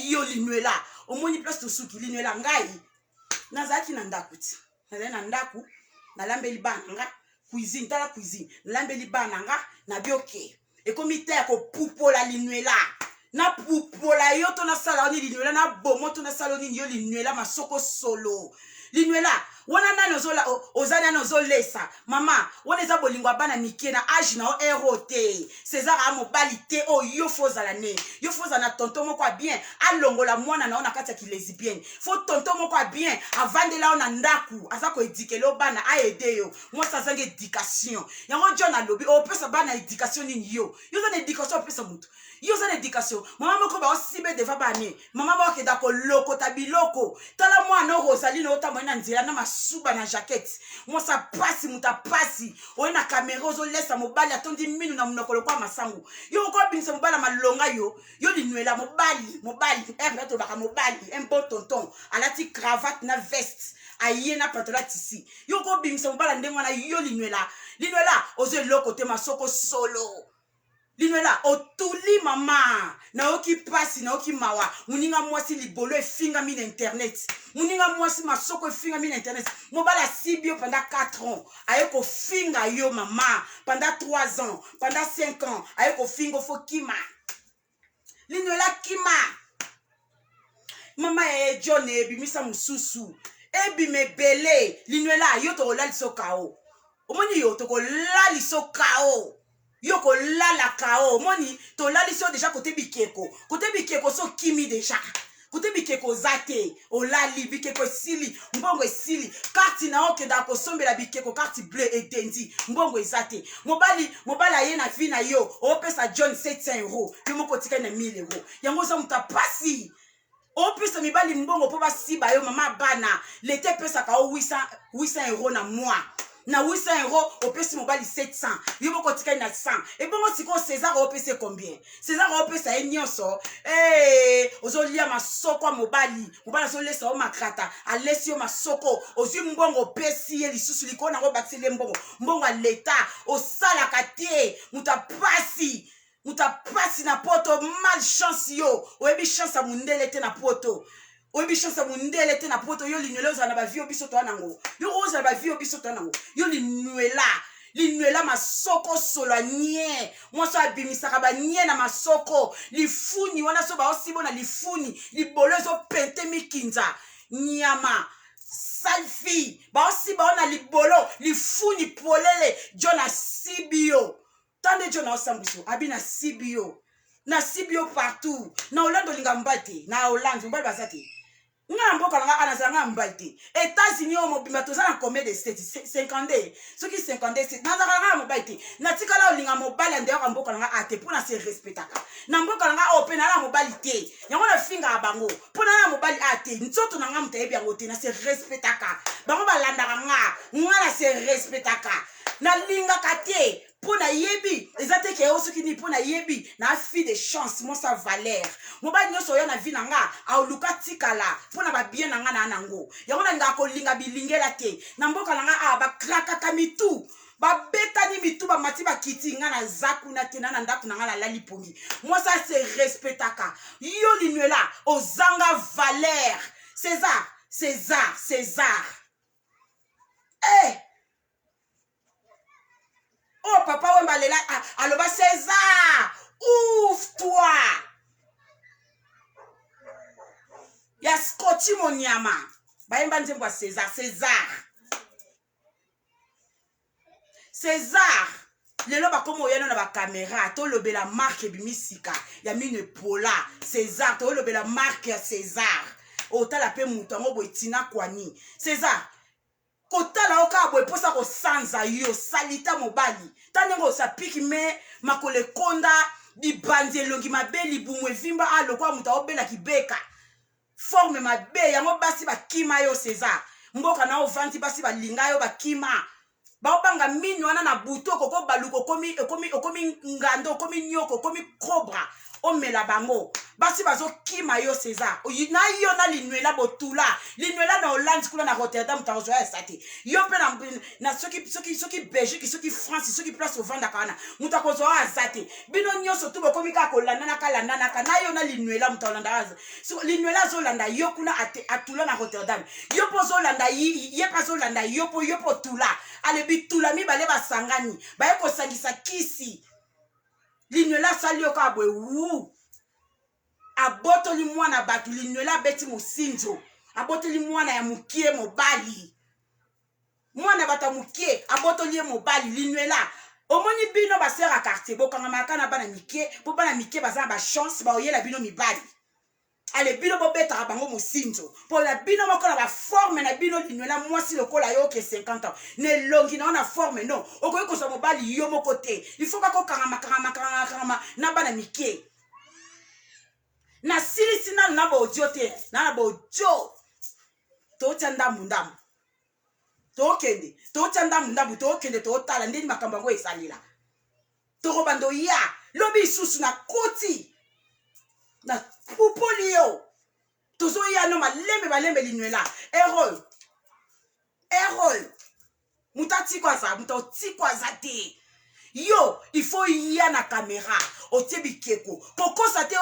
yo linwela omoni place to suki linwela ngai nazaki na ndakuti na ndaku na lambeli bana cuisine tala cuisine lambeli bana nga na bioke ekomi te ko pupola linwela na pupola yo to na saloni linwela na bomo to na saloni yo linwela masoko solo linwela wana nani ozana nozolesa mama wana eza bolingo bana mike na age na erote César a mobali te yo fozala ne yo fozala na tonton moko bien alongola mwana na ona kati ya kilesbienne fo tonton moko bien avandela ona ndaku aza ko éduquer bana a aider yo moi ça zange éducation yango John alobi pesa bana éducation nini yo za na éducation pesa mutu yo za na éducation mama moko ba osibe deva bane mama ba okeda ko loko tabiloko tala mwana Rosaline otamona nzela na suba na jaquette moi ça passe muta pasi oyo na caméra ozolesa mobali atondi minu na munokolo kwa masangu yo ko binisa mobala malonga yo linwela mobali to baka mobali un bon tonton alati cravate na veste aye na pantalon tisi yo ko binisa mobala ndengo na yo linwela ozo loko te masoko solo linwela otuli mama na oki pasi na oki mawa muninga mwasi libolo efinga mi na internet muninga mwasi masoko efinga mi na internet mobala sibio pendant 4 ans ayeko finga yo mama pendant 3 ans pendant 5 ans ayeko fingo fo kima linwela kima mama John ebimisa mususu ebimebele linwela yo to laliso kao omoni yo to laliso kao yoko lala kao moni to laliso déjà côté bikeko so kimi déjà côté bikeko zate o lali bikeko sili mbongo esili carte na oke da ko sombela bikeko carte bleu etendi mbongo ezate mobali ye na vie na yo o pesa John 700 €, yo moko tika na 1000 €, yango za mutapasi opesa mibali mbongo po basiba yo mama bana l'été pesaka o 800 euros na mois na 800 euros opesi mobali 700 yo boko tikali na 100 et bongo siko César opesa combien César opesa nyonso ozolia masoko mobali azolesa o makrata alesi yo masoko ozwi mbongo opesi ye lisusu likona ngo bakisele mbongo a l'état osalaka te mutapasi na poto malchance yo oyebi chance mundele te na poto oyebi chance mundele te na poto yo linuela ozala na bavie obiso to nango yo ozala bavie obiso to nango yo linuela masoko solo nye mwaso abimisaka banye na masoko lifuni wana so baosibo na lifuni libolo ezopente mikinza nyama salfi baosiba wana libolo lifuni polele jona sibio tande jo na osambuso abi na CBO partout na Hollande lingambate na Hollande mbali basati nga mboka nga anazanga mbate États-Unis o mobimba tozana combien de states 50 soki 50 states na nga mobate na tikala olinga mobali ndeko mboka nga ate pona se respectaka na mboka nga opena na mobali te yango na finga abango pona na mobali ate nzoto na nga mutayebi yango te na se respectaka bango balandaka nga na se respectaka na linga kate pona yebi ezate ke osoki ni pona yebi na fi de chance mo sa valeur mobali nyoso yo na vi nanga auluka tikala pona ba bien nanga na nango yango na nga ko linga bilingela te na mboka nanga ba kraka kamitu ba betani mitu ba mati ba kiti nga na zaku na tena na ndaku nanga la lali pongi moi ça se respectaka yo linuela ozanga valeur César oh papa wemba lela aloba César ouvre-toi ya scotchi monyama bayemba nzembo ya César lelo bakomo oyano na bakamera tolobela marque bimisika ya mine pola César tolobela marque ya César otala pe mutu yango boetina kwani César kotala oka boy posa ko sanza yo salita mobali tanengo sa piki me makole konda di banzelongi mabeli bumwe vimba alokwa muta obela kibeka forme mabe yango basi bakima yo César mboka na ovanti basi balinga yo bakima baobanga mini wana na buto koko baluko komi ngando komi nyoko komi cobra omela bango basi bazo kima yo César na yo na linuela botula linuela na Hollande kula na Rotterdam tarozo ya sati yo pe na soki Belgique soki France soki place ovanda kana mutakozo azate bino nyoso tubo komika ko landana na yo na linuela mutalanda so linuela zo landa yo kuna atula na Rotterdam yo pozo landa ye pazo landa yo po tula ale bitula mi bale basangani baye ko sangisa kisi linuela salio ka bwe wu abotoli mwana batu linuela beti musinzo abotoli mwana ya mukie mobali mwana bata mukie abotoli mobali linuela omoni bino basera quartier bokanga makana bana mikie po bana mikie baza ba chance ba oyela bino mibali ale bino bobeta bango musinzo po la bino mokola ba forme na bino linuela mwasi lokola yo ke 50 ans ne longi na forme non okoyi ko so mobali yo moko te il faut ka ko kanga na bana mikie na silisi na bojo te na bojo to tanda mundamu to kende to tanda mundamu to kende to tala ndeni makamba ngo esalila to robando ya lobi susu na koti na pupolio tozo ya no balembe linuela errol mutati kwa za te yo il faut ya na caméra otie bikeko kokosa te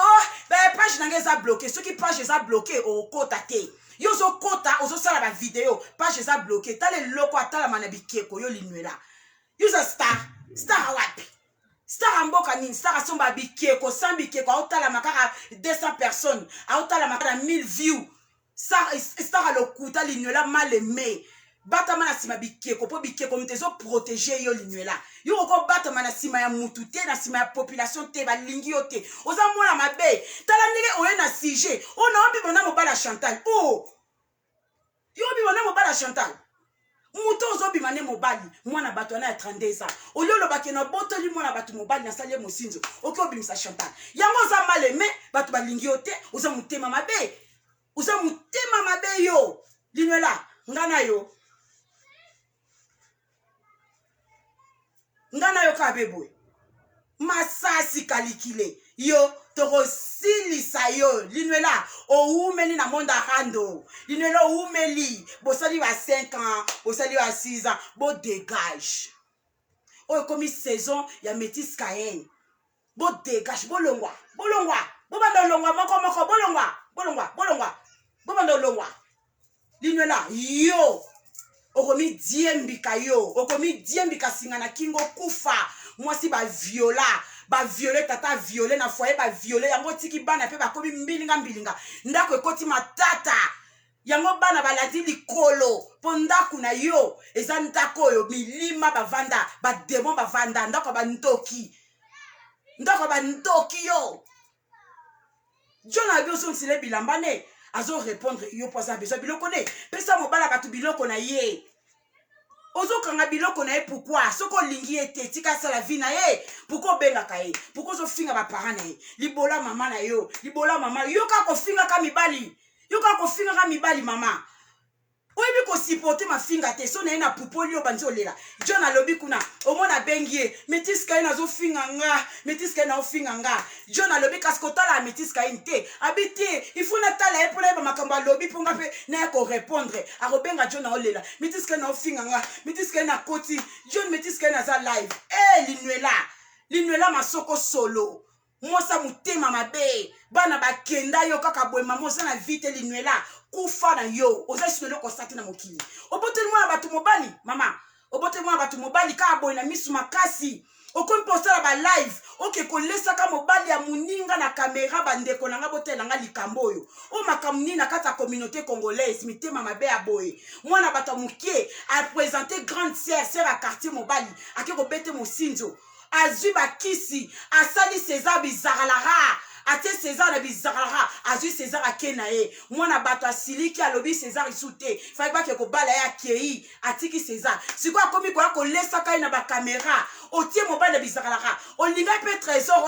page nanga eza bloqué soki page eza bloqué okota te yo zo kota ozo sala ba vidéo page eza bloqué tale loko atala mana bikeko yo linuela yo za star wapi star mboka nini star asomba bikeko sans bikeko aotala makaka 200 personnes aotala makaka 1000 views star alokuta linuela mal aimé bata mana sima bikeko po bikeko mtezo protéger yo linuela yo ko bata mana sima ya mutu te na sima ya population te balingi yo te oza mwana mabe tala ndenge oye na sujet ona obi bona mobala Chantal yo obi bona mobala Chantal muto ozo bi mane mobali mwana bato na 32 ans ololo bakena botoli mwana bato mobali na salle mosinzo oki obimisa Chantal yango oza mal aimé bato balingi yo te oza mutema mabe Oza mutema mabe yo. Linuela, ngana yo. Ngana yo kabeboy. Masasi kalikile. Yo, toko silisa yo. Linuela, o umeli na monda hando. Linuela, o umeli. Bosali wa 5 ans, bosali wa 6 ans. Bo dégage. O komi saison ya métis Kayen. Bo dégage, bo longwa. Bo longwa. Bo bando longwa, moko, bo longwa. Bo longwa. Bo bando longwa. Linuela, yo. Okomi diembika yo. Okomi diembika singana kingo kufa. Mwasi ba violé tata violé na foyer ba violé yango tiki bana pe ba komi mbilinga ndako ekoti matata yango bana baladi likolo po ndako na yo eza ndako yo milima bavanda ba démon bavanda ndako ba ntoki yo John a besoin de sile bilambane azo répondre yo posa besoin biloko ne pesa mobala batu biloko na ye Ozo kanga biloko na ye pourquoi soko lingi ete tika sala vie na ye pourquoi benga ka ye pourquoi zo finga ba parents na ye libola mama na yo libola mama yo ka ko finga ka mibali mama oyebi ko supporter ma finga te so na ye na pupoli yo banzo lela John alobi kuna omona bengie métis ka na zo finga nga métis ka na ofinga nga John alobi kaskota la métis ka inte habité il faut na tala e pona ba makamba alobi ponga pe na ko répondre a robenga John na olela métis ka na ofinga nga métis ka na koti John métis ka na za live linuela masoko solo mosa mutema mabe bana bakenda yo kaka boye mama oza na vite linuela kufa na yo oza sinelo kosati na mokili obotel mwana batu mobali mama obotel mwana batu mobali ka boye na misu makasi okomi posala ba live oke kolesa ka mobali ya muninga na kamera bandeko nanga botela nga likambo oyo o makamuni na kata communauté congolaise mitema mabe ya boye mwana batu mukie a présenter grande sœur à quartier mobali ake ko bete mosinzo azui bakisi asali César bizarlara ate César na bizarlara azui César akenae mwana bato asiliki alobi César isute fai ba ke ko bala ya kei atiki César siko akomi ko lesa kai na ba caméra otie mobile na bizarlara olinga pe trésor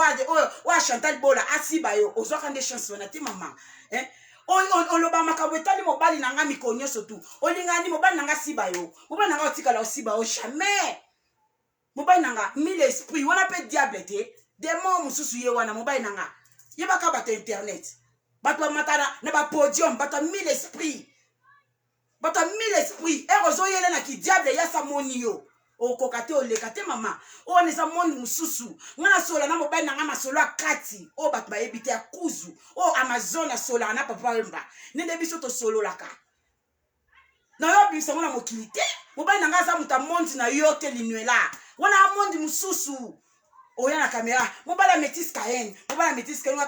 wa Chantal Bola asiba yo ozo kande chance na ti mama oloba makambo etali mobali nanga mikonyo sotu olinga ni mobali nanga siba yo mobali nanga otikala osiba yo jamais mobile nanga mille esprit wana pe diable te démon mususu ye wana mobile nanga yeba ka bato internet bato matana na ba podium bato mille esprit erozo yele na ki diable ya sa moni yo okokate olekate mama o neza moni mususu ngana sola na mobile nanga masolo akati o bato ba yebite ya kuzu o Amazon sola na papa mba nende biso to solo laka na yo biso na mokilite mobile nanga za muta mondi na yo te linuela wana amondi mususu oya na kamera mobala métis Kayen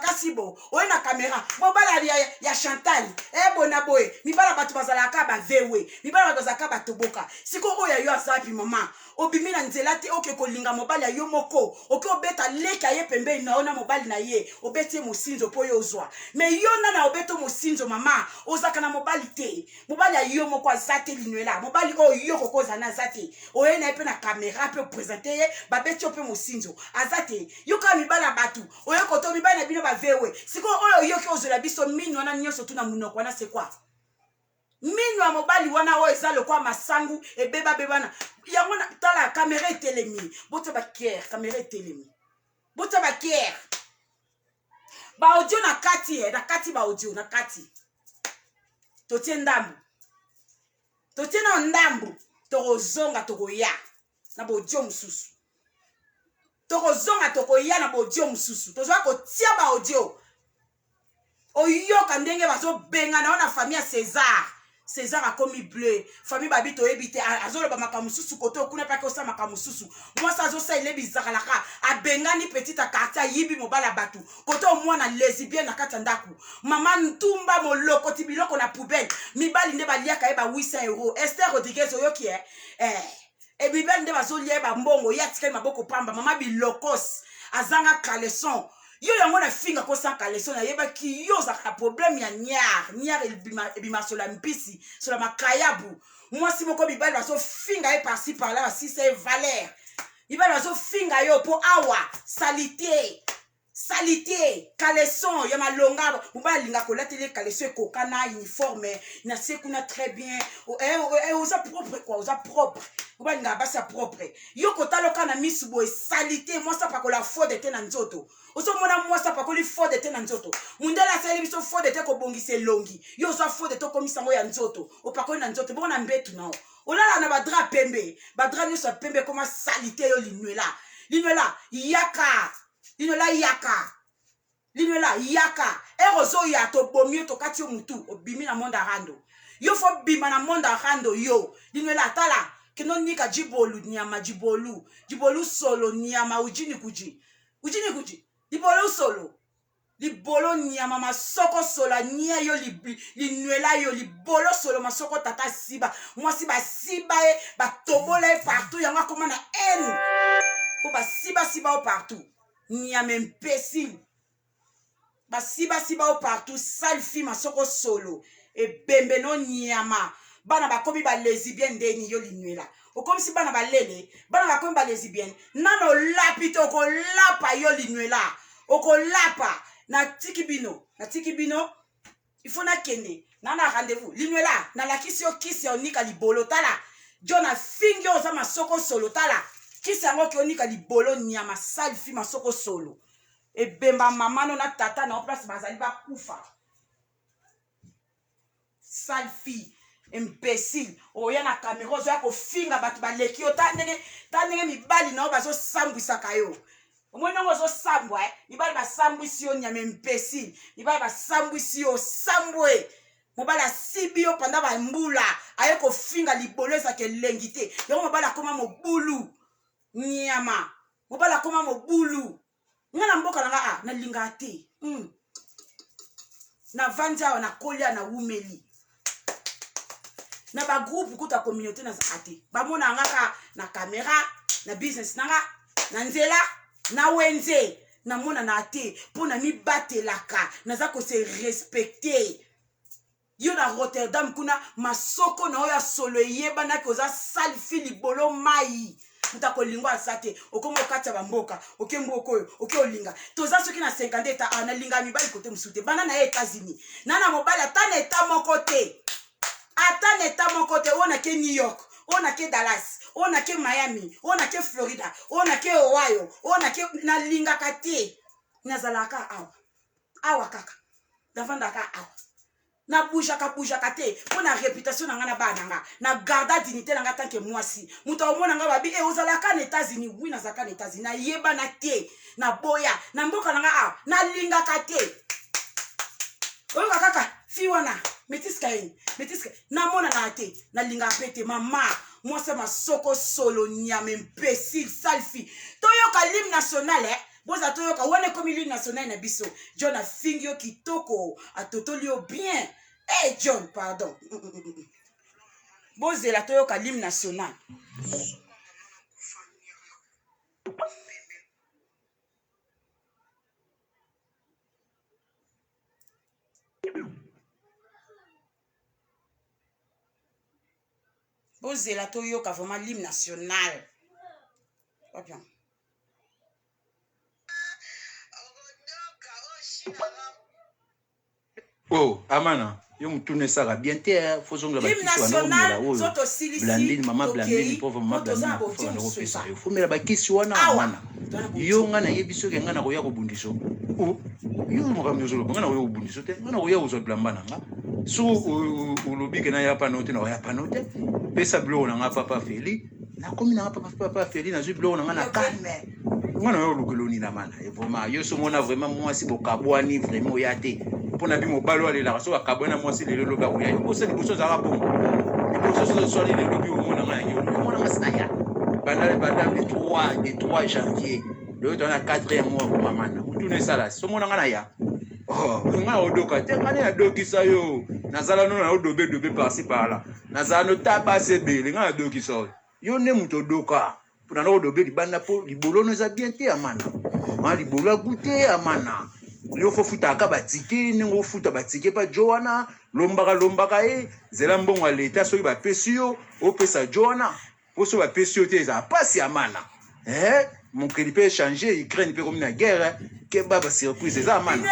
kasibo oya na kamera mobala ya Chantal bona boy mibala batu bazalaka ba vewe mibala bazalaka batoboka siko oya yo asapi mama obimi na nzela te oke kolinga mobali ya yo moko oke obeta leka ye pembe na ona mobali na ye obeti mosinzo po yo ozwa me yo na obeto mosinzo mama ozaka na mobali te mobali ya yo moko azate linuela mobali yo kokoza na azate oye na pe na kamera pe présenter ye babeti pe mosinzo azate yo ka mibala batu oye koto mibala na bino ba vewe siko oyo yo ke ozola biso mini wana nyoso tu na munoko wana c'est quoi minu ya mobali wana o eza lokwa masangu ebeba bebana yango na tala kamera etelemi bota ba kier kamera etelemi bota ba kier ba audio na kati ba audio na kati totie ndambu totie na ndambu tokozonga tokoya na ba audio mususu tokozonga tokoya na ba audio mususu tozwa kotia ba audio oyoka ndenge bazo benga na ona famille César a komi bleu famille babito ebite azolo ba makamususu koto kuna pa ko sa makamususu moi ça zo sa ile bizakalaka abengani petite quartier yibi mobala batu koto mwana lesbienne na kata ndaku mama ntumba moloko tibiloko na poubelle mibali nde baliaka eba 800 euros Esther Rodriguez oyoki e bibel nde bazolia ba mbongo ya tikali maboko pamba mama bilokos azanga caleçon yo yango na finga ko sa caleçon na yeba ki yo za ka problème ya niar ebima sola mpisi sola makayabu moi si moko bibali baso finga e par-ci par là si c'est valeur bibali baso finga yo po awa salité Salité, caleçon, il y a ma longa, ou pas linga colatele caleçon kokana uniforme, na sekuna très bien, osa propre quoi, osa propre, ou pas linga basa propre. Yo kotalo kana misubo salité, moi ça pas que la faute était na nzoto. Oso mona moi ça pas que li faute était na nzoto. Mundela sali biso faute était ko bongise longi. Yo sa faute était comme sango ya nzoto. O pa ko na nzoto, bon na mbetu na. Olala na badra pembe, badra nyo sa pembe comme salité yo linuela. Linuela yaka. Linola yaka. Linola yaka. Erozo ya to bomio to kati mutu. Obimi na monda rando. Yo fo bima na monda rando yo. Linola tala. Keno nika jibolu nyama jibolu. Jibolu solo nyama ujini kuji. Ujini kuji. Libolo solo. Libolo nyama masoko sola nia yo linuela yo libolo solo masoko tata siba. Moi si ba siba e ba tobola partout yanga koma na en. Po ba siba partout. Niam imbécile. Ba siba partout. Sale fille ma soko solo. Et bembe no niama. Bana ba komi ba lesbienne de ni yo linuela. O comme si bana ba lele. Bana ba komi ba lesbienne. Nano lapito ko lapa yo linuela. O ko lapa. Na tikibino. Na tikibino. Il faut na kende. Nana rendez-vous. Linuela. Na la kisi yo kisi yo nika libolo tala. Jona fingi oza ma soko solo tala. Kisi yango ki onika libolo nyama sale fi masoko solo. E bemba mama no na tata na place bazali ba kufa. Sale fi, imbécile. Oya na caméra ozo ya ko finga batu ba leki yo ta ndenge mibali na bazo sambwisa kayo. Omwena ozo sambwa mibali ba sambwisi yo nyama imbécile. Mibali ba sambwisi yo sambwe. Mobala sibio panda ba mbula ayo ko finga libolo za ke lengite. Yo mobala koma mobulu. Nyama mobala koma mobulu ngana mboka nanga na linga te na vanja na kolia na umeli na ba groupe kuta communauté na ate ba mona ngaka na caméra na business nanga na nzela na wenze na mona na ate pona mi batelaka naza ko se respecter yo na Rotterdam kuna masoko na oya solo yeba na koza salfi libolo mai mutako lingwa sate okomo kata bamboka okembo okoyo okolinga toza soki na 50 eta na linga mibali kote musute bana na États-Unis nana mobali ata na eta moko te ona ke New York ona ke Dallas ona ke Miami ona ke Florida ona ke Ohio ona ke na linga kate nazalaka awa kaka davanda ka awa na bouja te pour na réputation na ngana ba nanga na garda dignité na ngata ke mwasi muto omona nga babi ozala ka na États-Unis oui na zaka na États-Unis na yeba na te na boya na mboka na nga na linga kate oyo kaka fi wana metiska na mona na te na linga pete mama mwasa masoko solo nyame imbécile salfi toyoka l'hymne national boza toyoka wane komi l'hymne national na biso John a fingio kitoko atotolio bien John pardon bozela toyoka l'hymne national bozela toyoka vraiment l'hymne national pas bien. Oh, Amana, yo mutune sara bien te fozonga ba kiso wana oyo. Blandine mama Blandine pauvre mama Blandine ko fa ndoko pesa yo. Fumela ba kiso wana Amana. Yo ngana yebiso ke ngana ko ya ko bundiso. Oh, yo mo ka myozo ngana ko ya ko bundiso te. Ngana ko ya uzo blambana nga. So ulobi ke na ya pa note na ya pa note. Pesa blo na nga papa Feli. Na komi na papa Feli na zu blo na ngana calme. Ngana yo lukoloni na mana. Et vraiment yo so mona vraiment moi si bokabwani vraiment yate. Pour nabi mobalo ale la so akabona mwasi lelo loba oya yo se liboso za rabongo liboso so le lobi omona nga yo omona masaya banda le 3 janvier le dans la 4e mois pour mamana utune sala so mona nga na ya oh nga odoka te ngane ya dokisa yo nazala no na odobe par-ci par-là nazala no taba sebele nga dokisa yo ne muto doka pour na odobe libanda po libolo no za bien te amana ma libolo goûter amana yo fo futa ka batike ningo futa batike pa Joana lombaka zela mbongo a leta soki ba pesio o pesa Joana po so ba pesio te za pasi amana mon crédit peut changer Ukraine peut comme une guerre que baba surprise eza mana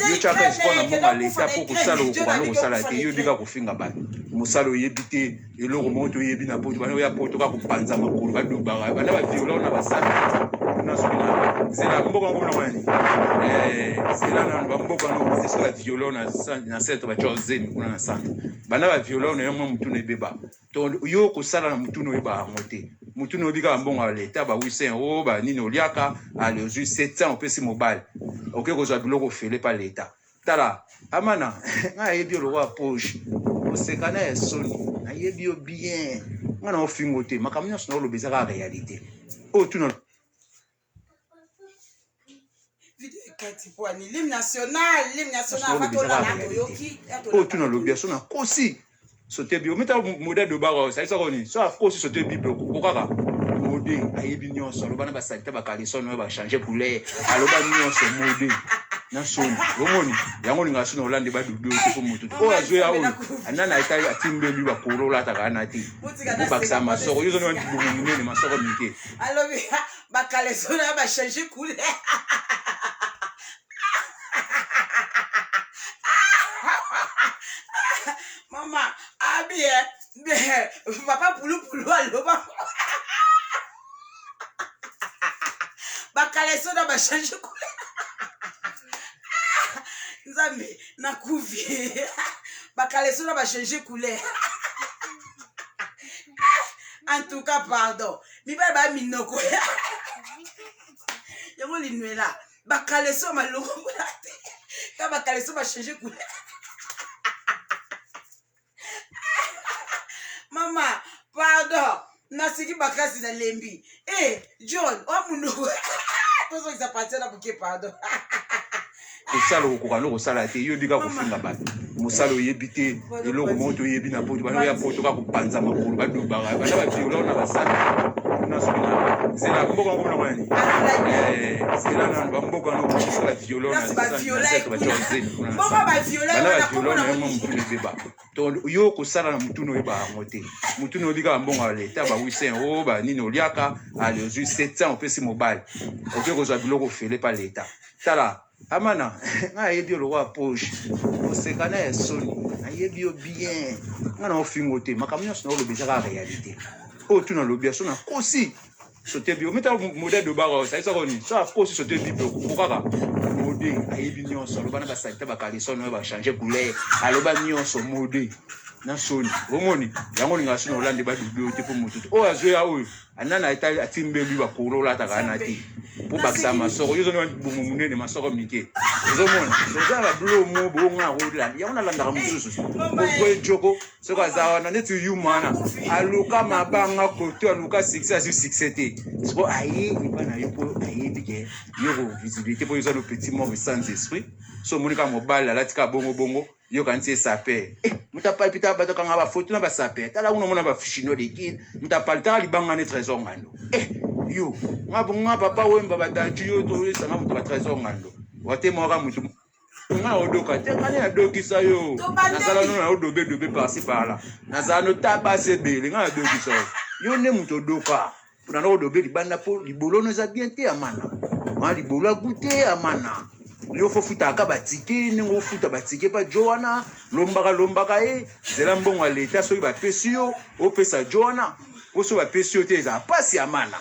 yo chaka espoir na mbongo l'État pour kosala okokano kosala te yo bika kofinga bato mosala oyebi te eloko moko toyebi na poto bana oya poto ka kopanza makolo badobaka bana baviola na basala nasoki zela mboka ngo na wani zela na bamboka no c'est la viola na centre ba chozeni kuna na centre bana ba viola na yomwe mutu na ebeba to yo kosala na mutu no eba ngote mutu no bika mbongo l'État ba 800 ba nini oliaka ale ozui 700 opesi mobile ok kozwa biloko fele pa l'État tala amana nga yebi lo wa poche osekana ya soni na yebi yo bien ngana ofingo te makamnya sona lo bezaka réalité o tuno vidéo kati po ni l'hymne national batola na toyoki o tuno lo bien sona kosi sote bi o meta modèle de baro ça ça koni so kosi sote bi ko kaka modé ayebi nyonso lo bana ba salita ba kaliso no ba changer couleur aloba nyonso modé na soni omoni yango ninga sino olande ba dudu ko mutu o azwe ya o anana itali atimbe bi ba korola takana ti ba ksa masoko yozo no ntibu munene masoko mike alobi ba kaliso na ba changer couleur mama bien papa poulou aloba bakaleso na ba changer couleur nzambe na kuvi bakaleso na ba changer couleur en tout cas pardon mibale ba minoko yango linwela bakaleso maloko bolate ka bakaleso ba changer couleur mama pardon nasiki bakasi na lembi John omunoko tozo exapatela na buke pardon kosala okokano kosala te yo bika kofinga bato mosala oyebi te eloko moko toyebi na poto bana oya poto ka kopanza makolo badobaka bana baviola na basala nasoki zela mboka ngo na wani zela na bamboka no kosala viola na centre ba chozeni kuna bana baviola na yomwe mutu na ebeba to yo kosala na mutu no oyeba yango te mutu no obika bambongo l'État ba 800 ba nini oliaka ale ozwi 700 opesi mobile oke kozwa biloko fele pa l'État tala amana nga yebi lo wa poche osekana ya soni na yebi yo bien nga na ofingo te makamnya sona lo bezaka réalité o tuna lo bien sona kosi sote bi o meta modèle de baro ça koni so kosi sote bi ko kaka modé ayebi nyonso lo bana ba salita ba kaliso no ba changer couleur aloba nyonso modé na soni omoni yango ninga sona olande ba dudu te po mutu o azwe ya o anana itali atimbe bi ba korola takana ti pour baksa masoko yozo no bumu munene masoko mike ezomona oza ba blo mo bo nga rola ya ona landa mususu ko joko soko azawana neti humana aluka mabanga koto aluka succès te soko ayi ibana yupo ayi bige yoro visibilité pour yozo le petit mort sans esprit so monika mobile la tika bongo yo kanti sape mutapal pita bato kanga ba photo na ba sape tala uno mona ba fichino de kid mutapal tala libanga ne trésor ngando yo ngabunga papa wemba badanji yo to yesa ngamu ba trésor ngando wate moka mutu nga odoka te ngani adokisa yo nazala no na odobe par-ci par-là nazala no taba sebele nga adokisa yo ne mutu odoka puna no odobe libanda po libolo no za bien te amana ma libolo goûter amana yo fo futa ka batike ningo futa batike pa Joana lombaka zela mbongo l'État so ba pesio o pesa Joana o so ba pesio te za pasi amana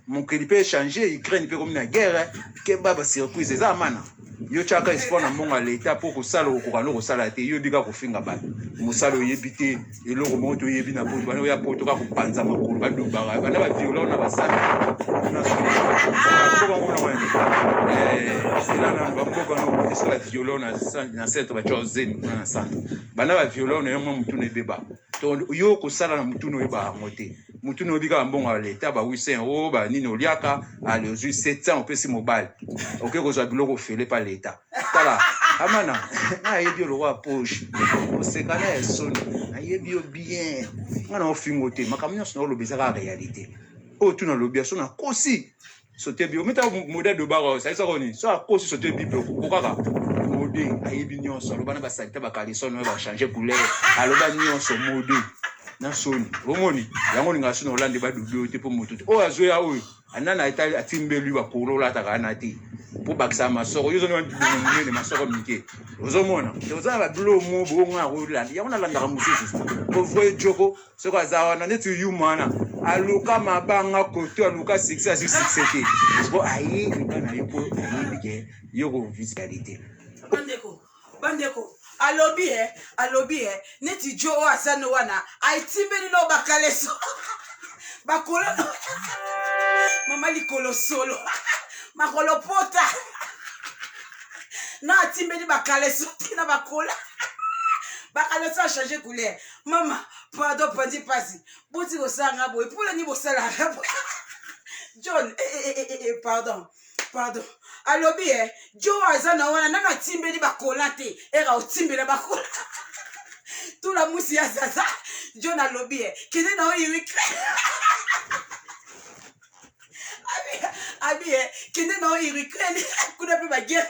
mon crédit peut changer Ukraine peut comme une guerre que baba surprise za amana yo chaka espoir na mbongo l'État pour kosala okokano kosala te yo bika kofinga bato mosala oyebi te eloko moko toyebi na poto bana oya poto ka kopanza makolo badobaka bana baviola na basala mboka ngo na wani zela na bamboka no kosala viola na centre ba chozeni kuna na centre bana baviola na yomwe mutu na ebeba to yo kosala na mutu no oyeba yango te mutu no obika mbongo l'État ba 800 ba nini oliaka ale ozwi 700 opesi mobile oke kozwa biloko fele pa l'État tala amana nga yebi lo wa poche osekana ya soni na yebi yo bien nga na ofingo te makamnya sona lo bezaka réalité o tuna lo bien sona kosi sote bi o meta modèle de baro ça koni so kosi sote bi ko kaka modé ayebi nyonso lo bana ba salita ba kaliso no ba changer couleur aloba nyonso modé na soni omoni yango ninga sona olande ba dudu te po mutu o azwe ya o anana itali atimbeli ba kolola takana ti pour bakisa masoko yo zone ne masoko mike ozomona oza ba blo mo bo nga go la ya ona landa mususu ko voye joko se ko zawana netu yumana aluka mabanga koto aluka 6 bo ayi ndana yo ko bige yo go fiscalité bandeko alobi neti jo o asano wana aitimbeli no bakaleso bakola mama likolo solo makolo pota na atimbeli bakaleso tina bakola bakaleso a changé couleur mama pardon pandi pasi boti osanga boy pula ni bosala John pardon alobi jo azana wana nana timbeli bakola te era otimbela bakola tout la musi ya zaza John alobi kene na oyi abi kene na oyi kuna pe bagere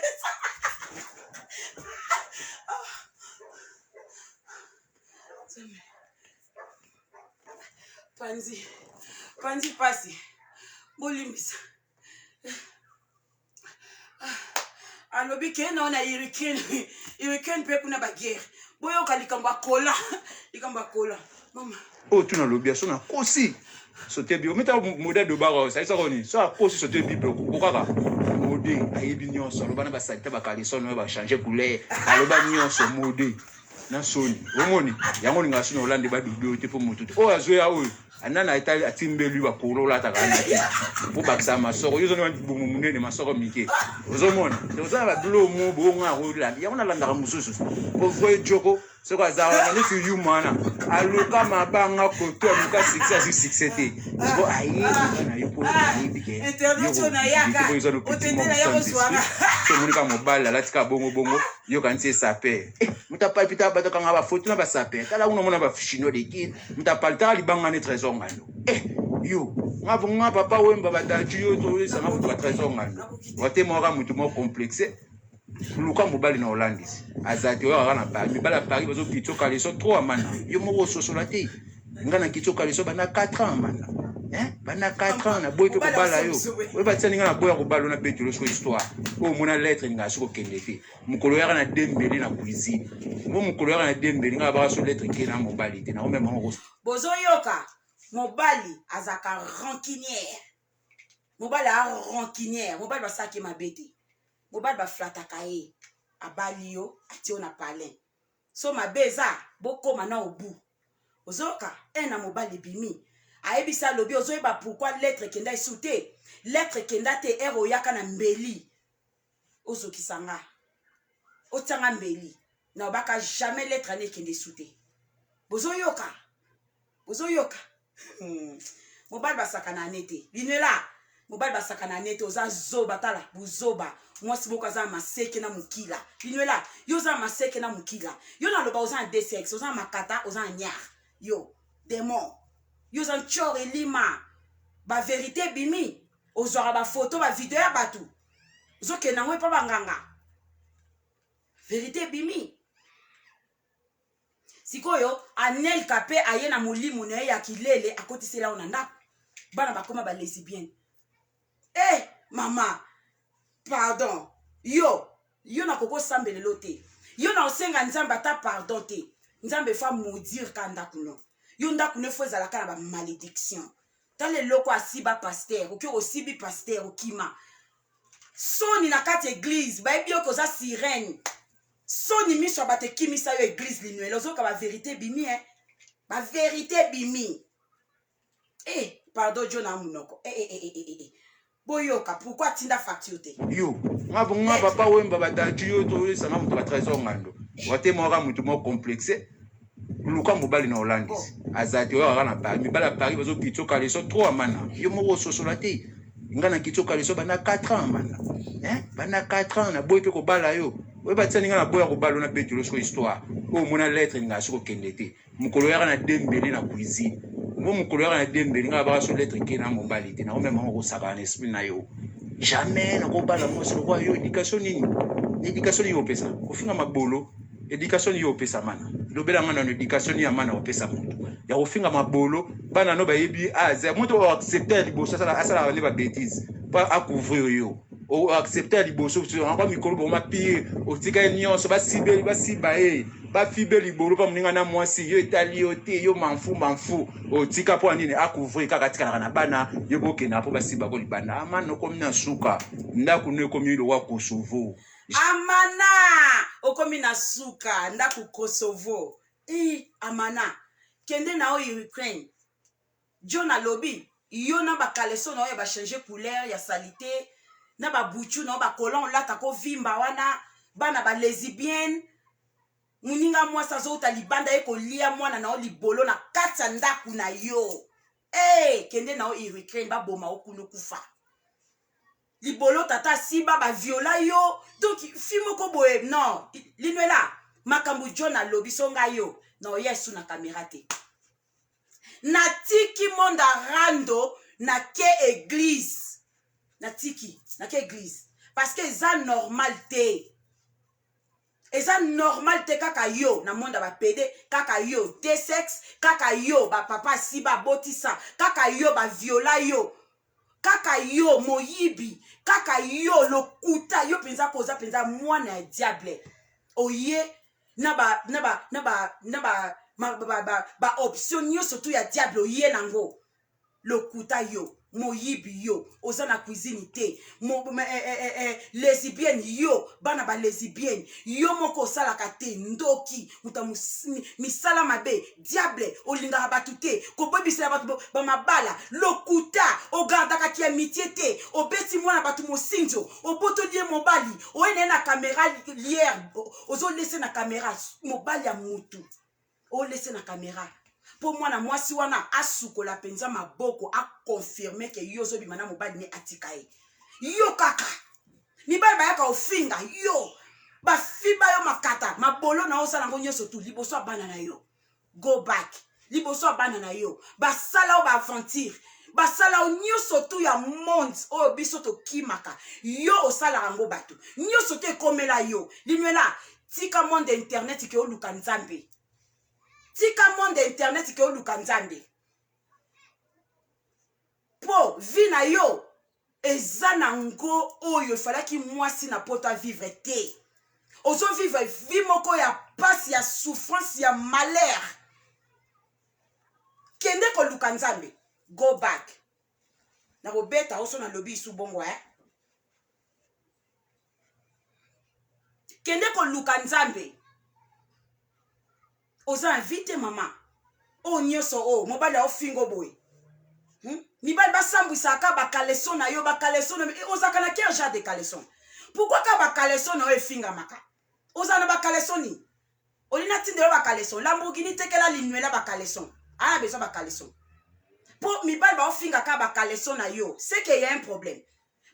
Panzi pasi bolimisa alobi ke na ona hurricane pe kuna bagere boyo kalikambo kola mama tuna lobia so na kosi sote bi o meta modèle de baro ça ça koni so akosi sote bi ko kaka mode ayebi nyonso loba na ba salita ba kaliso no ba changer couleur aloba nyonso mode na soni omoni yango ninga sino olande ba dudu te po mututu azo ya oyo anana itali atimbeli ba kolola takana pour bakisa masoko yo zone munene masoko mike ozomona oza ba blo mo bo nga go la ya ona landa mususu ko voye joko se ko zawana netu yumana aluka mabanga koto aluka 6 bo ayi na yo ko bige internet na yaka otendela ya boswana so munika mobile la tika bongo yo kanti sape mutapal pita bato kanga ba photo na ba sape kala uno mona ba chino de kid mutapal ta libanga ne trésor ngano yo nga papa wemba batatu yo to lisa nga ba trésor ngano wote mo ga mutu mo complexe luka mobali na Hollandis azati oyo akana Paris mibala Paris bazo kitso kaleso 3 mana yo moko sosola te ngana kitso kaleso bana 4 ans mana bana 4 ans na boy pe ko bala yo we batsani ngana boya ko balo na betolo so histoire o mona lettre nga soko kende te mukolo ya na dembeli na cuisine mo mukolo ya na dembeli nga ba so lettre ke na mobali te na o même ngo bozo yoka mobali azaka rancunière mobali basaki mabete mobali ba flataka ye abali yo atio na palin so mabeza bokoma na obu ozoka na mobali bimi ayebisa lobi ozoyeba pourquoi lettre kenda isute lettre kenda te ero yaka na mbeli ozokisanga otanga mbeli na obaka jamais lettre ne kende isute bozoyoka mobali basaka na nete binela mobali basaka na nete oza zoba tala buzoba mwasi moko aza maseke na mukila binela yo za maseke na mukila yo na loba oza de sexe oza makata oza nyar yo démon yo za chor elima ba vérité bimi ozora ba photo ba vidéo ya batu ozoke na ngwe pa banganga vérité bimi sikoyo anel kape aye na mulimu na ya kilele akotisela ona ndako bana bakoma ba lesbienne mama pardon yo na koko sambelelo te yo na osenga nzambe ata pardon te nzambe fa maudire ka ndako no yo ndako ne fo ezalaka na ba malédiction tale loko asiba pasteur oki osibi pasteur okima soni na kati église bayebi yo koza sirène soni miso bate kimisa yo église linuela ozoka ba vérité bimi ba vérité bimi pardon John Munoko boyoka pourquoi tinda facture te yo nga papa wemba batatu yo to lisa nga mutu ba trésor ngando wote mo ga mutu mo complexe luka mobali na Hollandis azati oyo akana Paris mibala Paris bazo kitso kaleso 3 mana yo moko sosola te ngana kitso kaleso bana 4 ans mana bana 4 ans na boy pe ko bala yo we batsani ngana boya ko balo na betolo so histoire o mona lettre nga soko kende te mukolo ya na dembeli na cuisine mo mukolo ya na dembeli nga ba so lettre ke na mobali te na o même ngo saka na esprit na yo jamais na ko bala mo so ko yo éducation ni yo pesa ko finga mabolo éducation yo pesa mana lobela ngana éducation ya mana opesa mutu ya kofinga mabolo bana no bayebi aza mutu o accepter liboso asala ne ba bêtise pas à couvrir yo o accepter liboso on va mikolo bo mapie o tika nyonso ba sibeli ba sibae ba fibe libolo pa mninga na mwasi yo etali yo te yo manfu o tika po nini à couvrir kaka tika na bana yo boke na po ba siba ko libana amana ko mina suka ndako ne ko mi lo wa Kosovo amana okomi na suka ndaku Kosovo amana kende na o Ukraine John alobi yo na ba kaleso na o ba changer couleur ya salité na ba buchu na ba colon lata ko vimba wana bana ba lesbienne muninga mwasa zo talibanda eko lia mwana na o libolo na kata ndaku na yo kende na o Ukraine ba boma okunu kufa libolo tata siba ba viola yo donc fimo ko boye non linwela makambu John alobi songa yo no yesu na kamera te na tiki monda rando na ke église na tiki na ke église parce que ça normal te kaka yo na monda ba pede kaka yo de sexe kaka yo ba papa siba botisa kaka yo ba viola yo kaka yo moyibi kaka yo lokuta yo penza koza penza mwana ya diable oye na ba option yo surtout ya diable oye nango lokuta yo moyibi yo oza na cuisine te lesbienne yo bana ba lesbienne yo moko osalaka te ndoki muta misala mabe diable olingaka batu te kobebisela batu bamabala lokuta ogardaka ki amitié te obeti mwana batu mosinzo obotolie mobali oyene na kamera lière ozolese na kamera mobali ya mutu olese na kamera pour moi na mwasi wana asukola penza maboko a confirmer que yo zo bimana mobali ne atikaye yo kaka mibali bayaka ofinga yo ba fiba yo makata mabolo na osala ngo nyoso tu liboso abana na yo go back liboso abana na yo basala o ba aventure basala o nyoso tu ya monde o biso to kimaka yo osala ngo bato nyoso te komela yo linwela tika monde internet ke oluka nzambe tika monde internet ke oluka nzambe po vi na yo eza nango oyo falaki mwasi na poto vivre te ozo vivre vi moko ya pasi ya souffrance ya malheur kende koluka nzambe go back na robeta oso na lobi isu bongo kende koluka nzambe oza invite mama o nyoso o mobali o fingo boy mibali basambwisaka bakaleson na yo bakaleson ozaka na quel genre de caleçon pourquoi ka bakaleson na yo efinga maka oza na bakaleson olina tindelo bakaleson Lamborghini tekela linwela bakaleson ana besoin bakaleson pour mibali ba ofinga ka bakaleson na yo c'est que y a un problème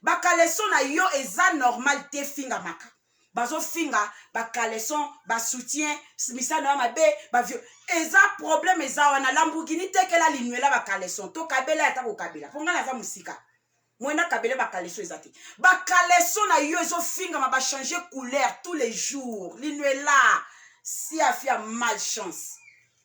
bakaleson na yo eza normal te finga maka bazo finga ba caleçon ba soutien misana mabe ba vieux eza problème eza wana Lamborghini tekela linwela ba caleçon to kabela ata ko kabela fonga na za musika mwena kabela ba caleçon ezati ba caleçon na yo ezo finga ma ba changer couleur tous les jours linwela si afia malchance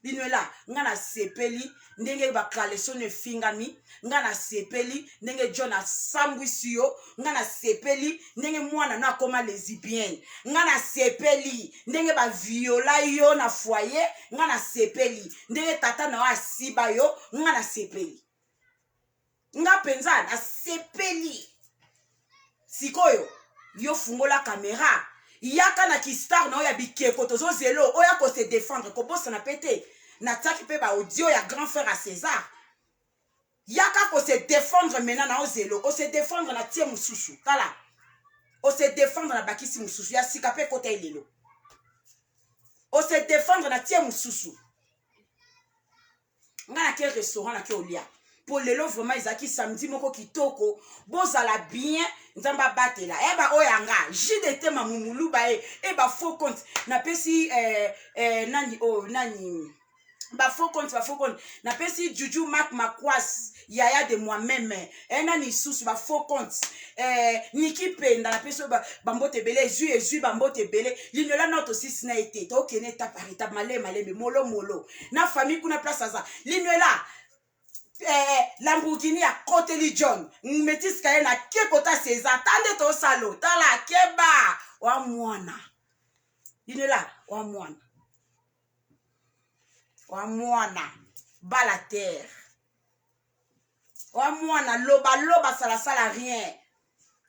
linwela ngana sepeli ndenge ba caleçon ne fingami ngana sepeli ndenge John asambwisi yo ngana sepeli ndenge mwana na koma lesbienne ngana sepeli ndenge ba viola yo na foyer ngana sepeli ndenge tata na asiba yo ngana sepeli nga penza na sepeli sikoyo yo fungola kamera yaka na kistar na ya bikeko tozo zelo oya ko se défendre ko bossa na pété na taki pe ba audio ya grand frère à César yaka ko se défendre maintenant na ozelo o se défendre na tie mususu kala o se défendre na bakisi mususu ya sika pe kota ilelo o se défendre na tie mususu ngana quel restaurant na ke olia pour lelo vraiment izaki samedi moko kitoko bozala bien nzamba batela eba oyanga JDT mamumulu ba eba faux compte na pesi nani ba faux compte na pesi Juju Mac Makwas yaya de moi-même ena ni sous ba faux compte Niki Penda na pesi ba mbote belé ezui ba mbote belé linyola notre six na été to kene ta par étape malé molo na famille kuna place ça linyola Lamborghini à côté li John Métis Kaye na ke kota César tande to salo tala keba wa mwana linyola wa mwana bala terre wa mwana loba sala rien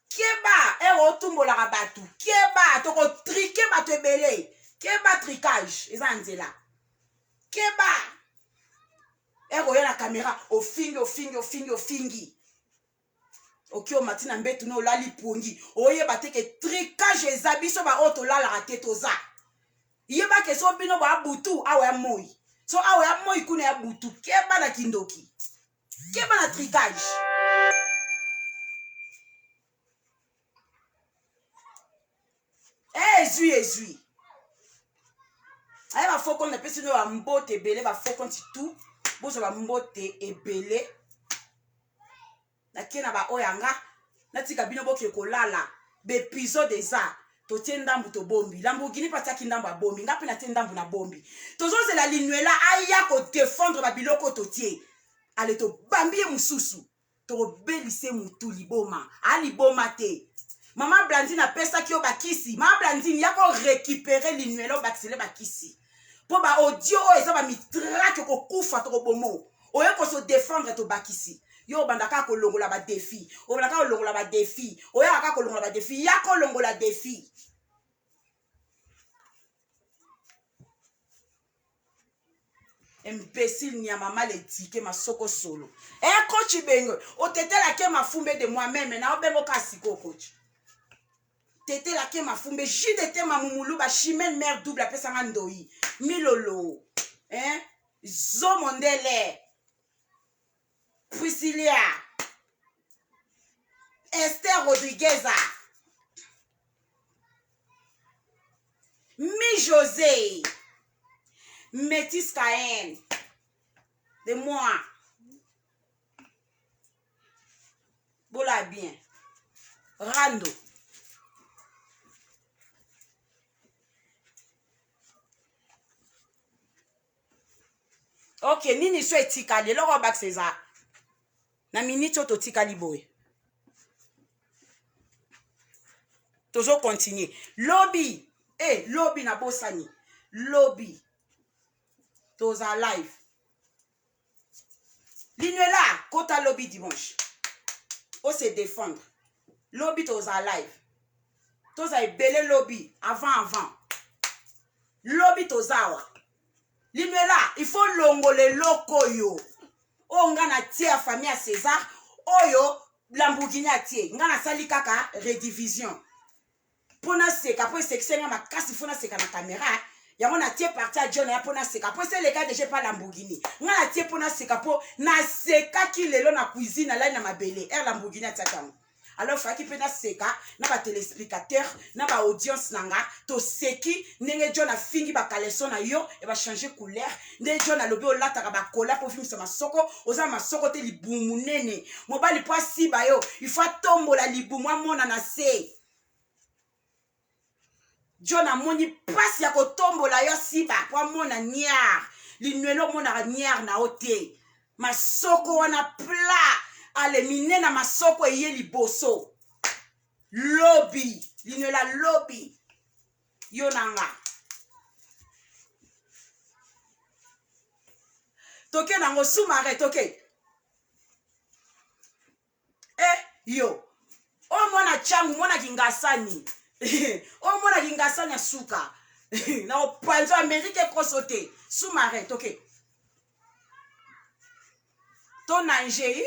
keba otumbola rabatu keba toko trike bato ebele keba tricage eza nzela keba oya na caméra ofingi okio matina mbetu no lali pongi oyeba teke tricage eza biso ba oto lala rate toza yeba ke so bino ba butu awa moi so awa moi kuna ya butu keba na kindoki keba na tricage ezui aya ba foko na pesi no ba mbote ebele ba foko tout bozo ba mbote ebele na kena ba oyanga na tika bino boke kolala be épisode eza to tiendambu to bombi Lamborghini pataki ndambu a bombi ngapi na tiendambu na bombi tozo zela linwela aya ko défendre ba biloko to tie ale to bambi mususu to belise mutu liboma ali boma te Maman Blandine a pesa ki o bakisi Maman Blandine ya ko récupérer linwela bakisele bakisi po ba audio eza ba mitrake ko kufa to bomo oye ko se défendre to bakisi yo bandaka ko longola ba défi o bandaka ko longola ba défi oya ka ko longola ba défi ya ko longola défi imbécile ni mama le tike masoko solo coach bengo o tetela ke mafumbe de moi-même na obengo kasiko coach tetela ke mafumbe jide te mamumulu ba chimel mère double apesa ngandoi milolo zo mondele Priscilla Esther Rodriguez Mi José Métis Kayen de moi Bola bien Rando ok nini so etikali loko bak César na minute to tikali boy tozo continuer lobby lobby na bosani lobby toza live linela kota lobby dimanche o se défendre lobby toza live toza ebele lobby avant lobby tozawa linela il faut longole loko yo o nga na tie a famille a César oyo Lamborghini a tie nga na sali kaka redivision pona seka po seksenga makasi fona seka na caméra yango na tie parti a John ya pona seka po se le cas déjà pas Lamborghini nga na tie pona seka po na seka ki lelo na cuisine la na mabele Lamborghini a takango alors faki pena seka na ba téléspectateur na ba audience nanga to seki ndenge John a fingi ba caleçon na yo e ba changer couleur ndenge John a lobi olata ba kola po film sa masoko oza masoko te libumu nene mobali po siba yo il faut tombola libumu amona na se John a moni passe ya ko tombola yo siba po amona niar linwelo mona niar na ote masoko wana pla ale minena masoko eye liboso lobby linela lobby yo nanga toke nango sumare toke yo o mona changu mona kingasani o mona kingasani suka na opanzo Amerique kosote sumare toke ton ange